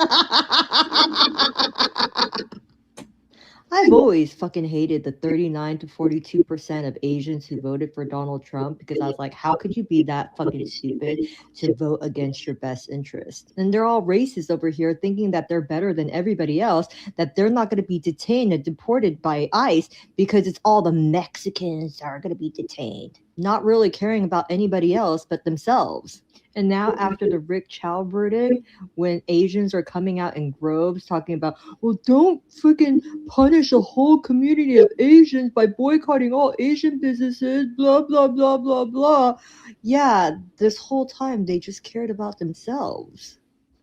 I've always fucking hated the 39 to 42% of Asians who voted for Donald Trump, because I was like, how could you be that fucking stupid to vote against your best interest? And they're all racist over here thinking that they're better than everybody else, that they're not going to be detained and deported by ICE because it's all the Mexicans that are going to be detained, not really caring about anybody else but themselves. And now after the Rick Chow verdict, when Asians are coming out in groves talking about, well, don't freaking punish a whole community of Asians by boycotting all Asian businesses, blah, blah, blah, blah, blah. Yeah, this whole time they just cared about themselves.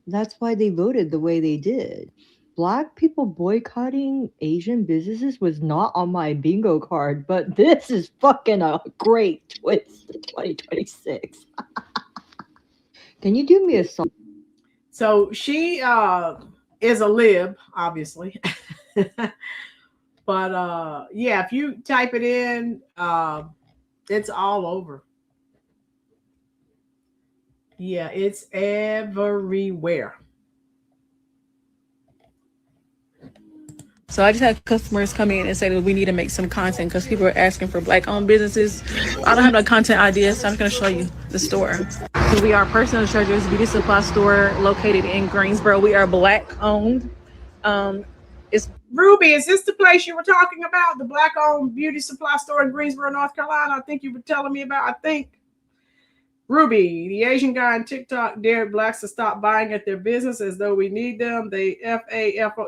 That's why they voted the way they did. Black people boycotting Asian businesses was not on my bingo card, but this is fucking a great twist in 2026. Can you do me a song? So she is a lib, obviously. But yeah, if you type it in, it's all over. Yeah, it's everywhere. So I just had customers come in and say that we need to make some content because people are asking for Black-owned businesses. I don't have no content ideas, so I'm just going to show you the store. So we are Personal Treasures Beauty Supply Store located in Greensboro. We are Black-owned. It's Ruby, is this the place you were talking about? The Black-owned beauty supply store in Greensboro, North Carolina? I think you were telling me about. I think Ruby, the Asian guy on TikTok, dared Blacks to stop buying at their business as though we need them. They FAFO.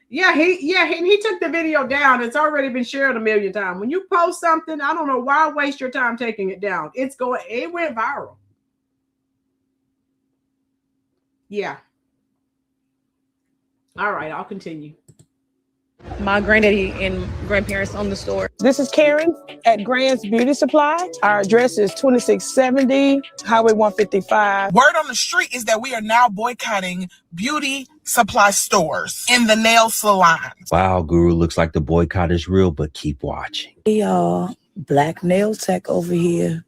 Yeah, he took the video down. It's already been shared a million times. When you post something, I don't know why waste your time taking it down. It went viral. Yeah. All right, I'll continue. My granddaddy and grandparents own the store. This is Karen at Grant's Beauty Supply. Our address is 2670 Highway 155. Word on the street is that we are now boycotting beauty supply stores in the nail salons. Wow, Guru, looks like the boycott is real, but keep watching. Hey, y'all, Black Nail Tech over here.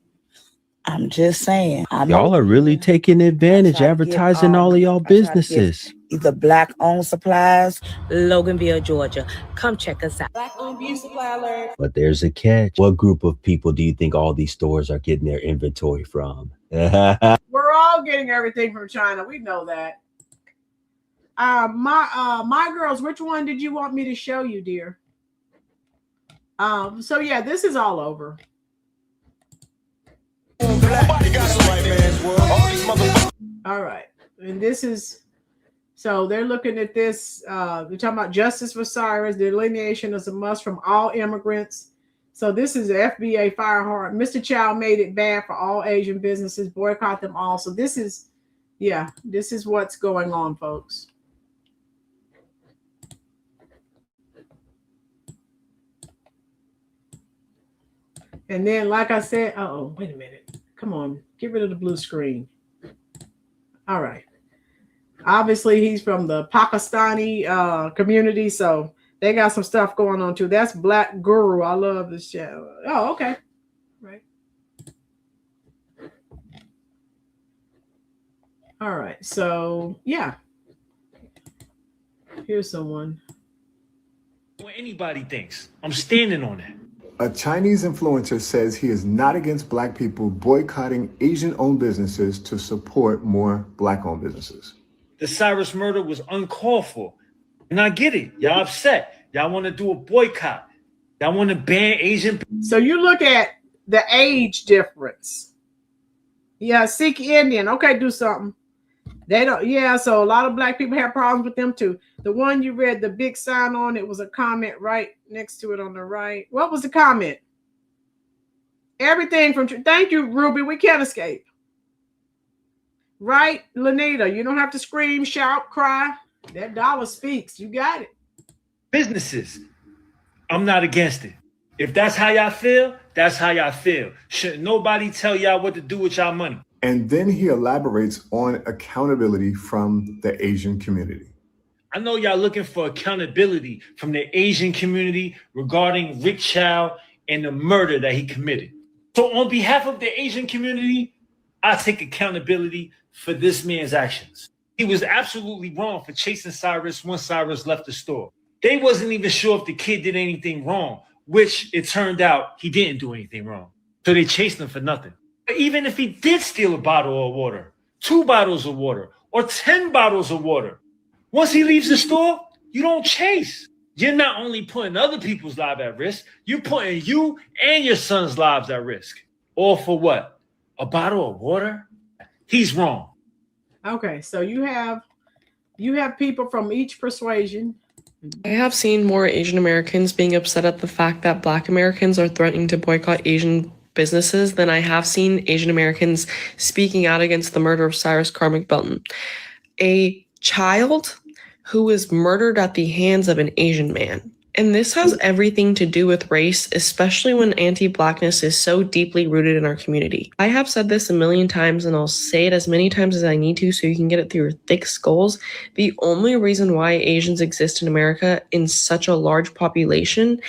I'm just saying. Y'all are really taking advantage, advertising all of y'all businesses. Either Black-owned supplies, Loganville, Georgia. Come check us out. Black-owned beauty supply alert. But there's a catch. What group of people do you think all these stores are getting their inventory from? We're all getting everything from China. We know that. My girls, which one did you want me to show you, dear? So yeah, this is all over. All right, and this is, so they're looking at this. They're talking about justice for Cyris. Delineation is a must from all immigrants. So this is the FBA fire hard. Mr. Chow made it bad for all Asian businesses. Boycott them all. So this is, yeah, this is what's going on, folks. And then, like I said, oh, wait a minute. Come on, get rid of the blue screen. All right. Obviously, he's from the Pakistani community, so they got some stuff going on too. That's Black Guru. I love this channel. Oh, okay. Right. All right. So, yeah. Here's someone. What anybody thinks. I'm standing on that. A Chinese influencer says he is not against Black people boycotting Asian-owned businesses to support more Black-owned businesses. The Cyris murder was uncalled for. And I get it. Y'all upset. Y'all want to do a boycott. Y'all want to ban Asian. So you look at the age difference. Yeah, Sikh Indian. Okay, do something. They don't. Yeah, so a lot of Black people have problems with them too. The one you read, the big sign on it was a comment right next to it on the right. What was the comment? Everything from. Thank you, Ruby. We can't escape. Right, Lanita. You don't have to scream, shout, cry. That dollar speaks. You got it. Businesses. I'm not against it. If that's how y'all feel, that's how y'all feel. Shouldn't nobody tell y'all what to do with y'all money. And then he elaborates on accountability from the Asian community. I know y'all looking for accountability from the Asian community regarding Rick Chow and the murder that he committed. So on behalf of the Asian community, I take accountability for this man's actions. He was absolutely wrong for chasing Cyris once Cyris left the store. They wasn't even sure if the kid did anything wrong, which it turned out he didn't do anything wrong. So they chased him for nothing. But even if he did steal a bottle of water, 2 bottles of water, or 10 bottles of water, once he leaves the store, you don't chase. You're not only putting other people's lives at risk, you're putting you and your son's lives at risk. All for what? A bottle of water? He's wrong. Okay, so you have people from each persuasion. I have seen more Asian Americans being upset at the fact that Black Americans are threatening to boycott Asian businesses than I have seen Asian Americans speaking out against the murder of Cyris Carmick Belton, a child who was murdered at the hands of an Asian man. And this has everything to do with race, especially when anti-Blackness is so deeply rooted in our community. I have said this a million times, and I'll say it as many times as I need to so you can get it through your thick skulls. The only reason why Asians exist in America in such a large population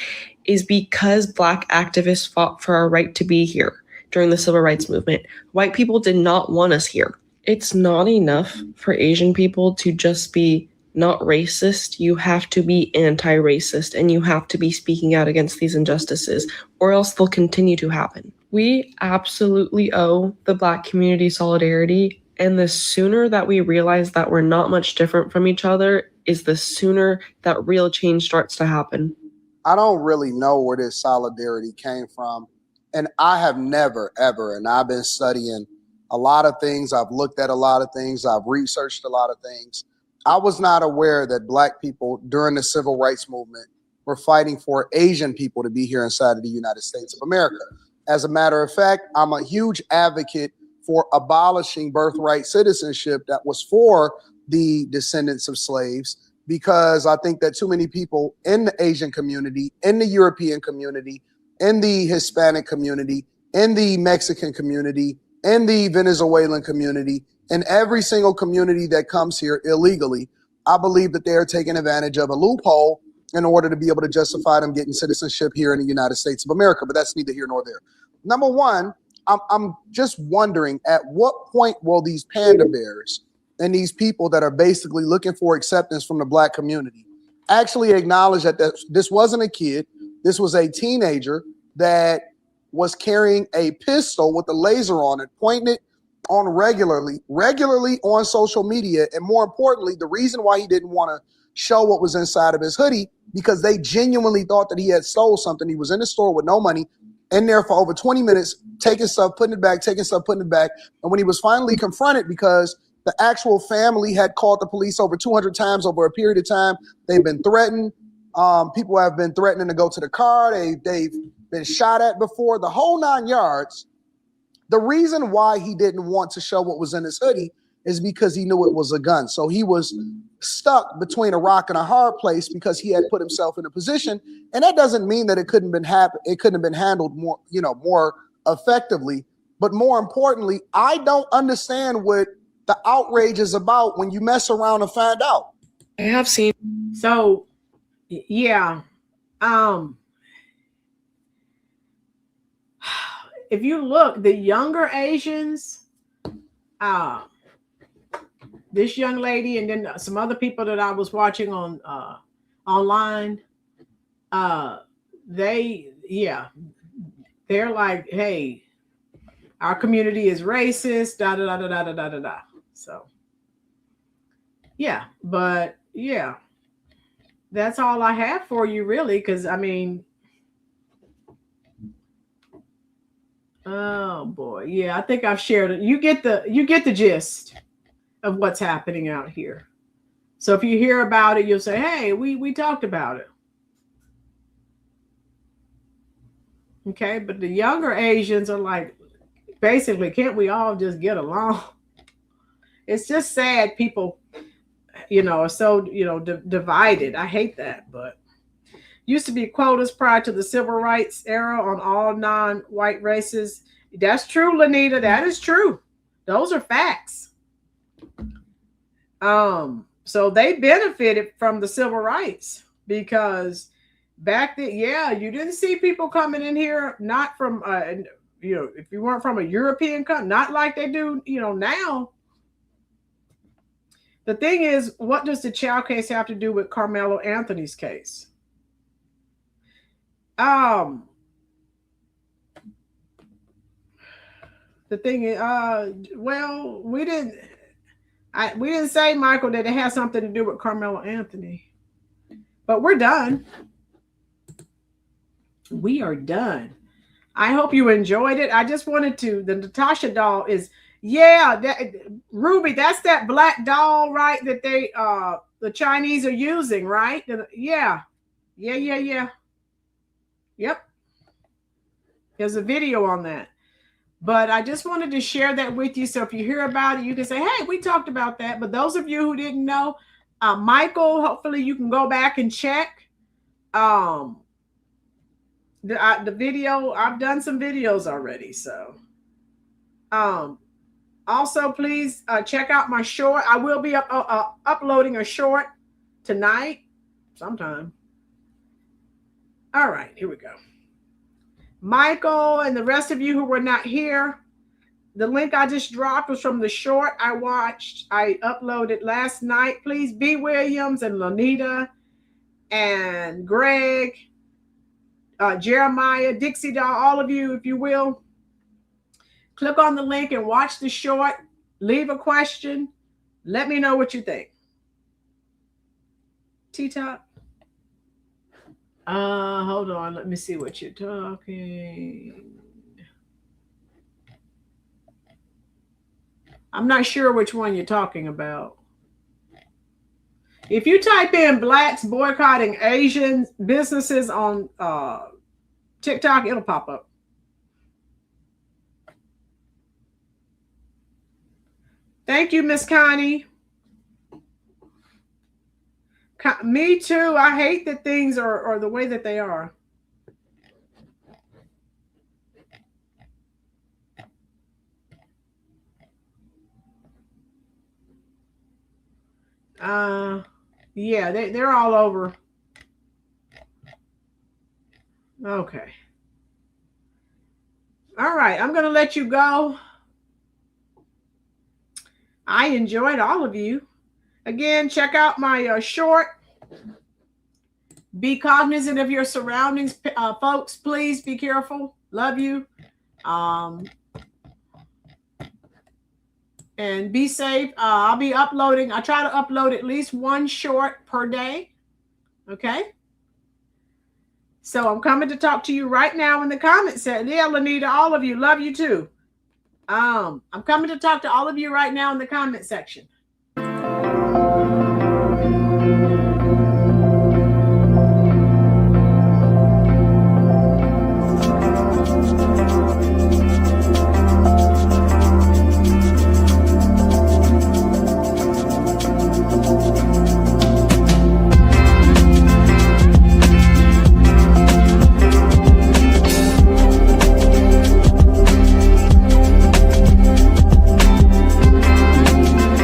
is because Black activists fought for our right to be here during the Civil Rights Movement. White people did not want us here. It's not enough for Asian people to just be not racist. You have to be anti-racist, and you have to be speaking out against these injustices, or else they'll continue to happen. We absolutely owe the Black community solidarity, and the sooner that we realize that we're not much different from each other is the sooner that real change starts to happen. I don't really know where this solidarity came from. And I have never, ever, and I've been studying a lot of things. I've looked at a lot of things. I've researched a lot of things. I was not aware that Black people during the Civil Rights Movement were fighting for Asian people to be here inside of the United States of America. As a matter of fact, I'm a huge advocate for abolishing birthright citizenship that was for the descendants of slaves, because I think that too many people in the Asian community, in the European community, in the Hispanic community, in the Mexican community, in the Venezuelan community, in every single community that comes here illegally, I believe that they are taking advantage of a loophole in order to be able to justify them getting citizenship here in the United States of America. But that's neither here nor there. Number one, I'm just wondering, at what point will these panda bears and these people that are basically looking for acceptance from the Black community actually acknowledge that this wasn't a kid, this was a teenager that was carrying a pistol with a laser on it, pointing it on regularly on social media. And more importantly, the reason why he didn't want to show what was inside of his hoodie, because they genuinely thought that he had stole something. He was in the store with no money, in there for over 20 minutes, taking stuff, putting it back, taking stuff, putting it back. And when he was finally confronted, because the actual family had called the police over 200 times over a period of time, they've been threatened. People have been threatening to go to the car. They've been shot at before, the whole 9 yards. The reason why he didn't want to show what was in his hoodie is because he knew it was a gun. So he was stuck between a rock and a hard place because he had put himself in a position. And that doesn't mean that it couldn't have been handled more effectively. But more importantly, I don't understand what the outrage is about when you mess around and find out. I have seen. So, yeah. If you look, the younger Asians, this young lady, and then some other people that I was watching on online, they're like, hey, our community is racist, da da da da da da da da. So, yeah, but yeah, that's all I have for you, really, because I mean, oh boy, yeah, I think I've shared it. You get the gist of what's happening out here. So if you hear about it, you'll say, hey, we talked about it. Okay, but the younger Asians are like, basically, can't we all just get along? It's just sad people, are so, divided. I hate that, but used to be quotas prior to the civil rights era on all non-white races. That's true, Lanita. That is true. Those are facts. So they benefited from the civil rights because back then, you didn't see people coming in here not from, if you weren't from a European country, not like they do, now. The thing is, what does the Chow case have to do with Carmelo Anthony's case? The thing is, well, we didn't say, Michael, that it has something to do with Carmelo Anthony, but we're done. We are done. I hope you enjoyed it. I just wanted to, the Natasha doll is, Ruby, that's that black doll, right? That they, the Chinese are using, right? Yeah. Yep. There's a video on that. But I just wanted to share that with you. So if you hear about it, you can say, hey, we talked about that. But those of you who didn't know, Michael, hopefully you can go back and check the video. I've done some videos already. So also, please check out my short. I will be uploading a short tonight sometime. All right, here we go. Michael and the rest of you who were not here, the link I just dropped was from the short I watched. I uploaded last night. Please, B. Williams and Lanita and Greg, Jeremiah, Dixie Doll, all of you, if you will, click on the link and watch the short. Leave a question. Let me know what you think. T-Top. Hold on. Let me see what you're talking. I'm not sure which one you're talking about. If you type in blacks boycotting Asian businesses on TikTok, it'll pop up. Thank you, Miss Connie. Me too. I hate that things are the way that they are. Yeah, they're all over. Okay. All right, I'm going to let you go. I enjoyed all of you. Again, check out my short. Be cognizant of your surroundings, folks. Please be careful. Love you. And be safe. I'll be uploading. I try to upload at least one short per day. Okay. So I'm coming to talk to you right now in the comment section. Yeah, Lanita, all of you. Love you too. I'm coming to talk to all of you right now in the comment section.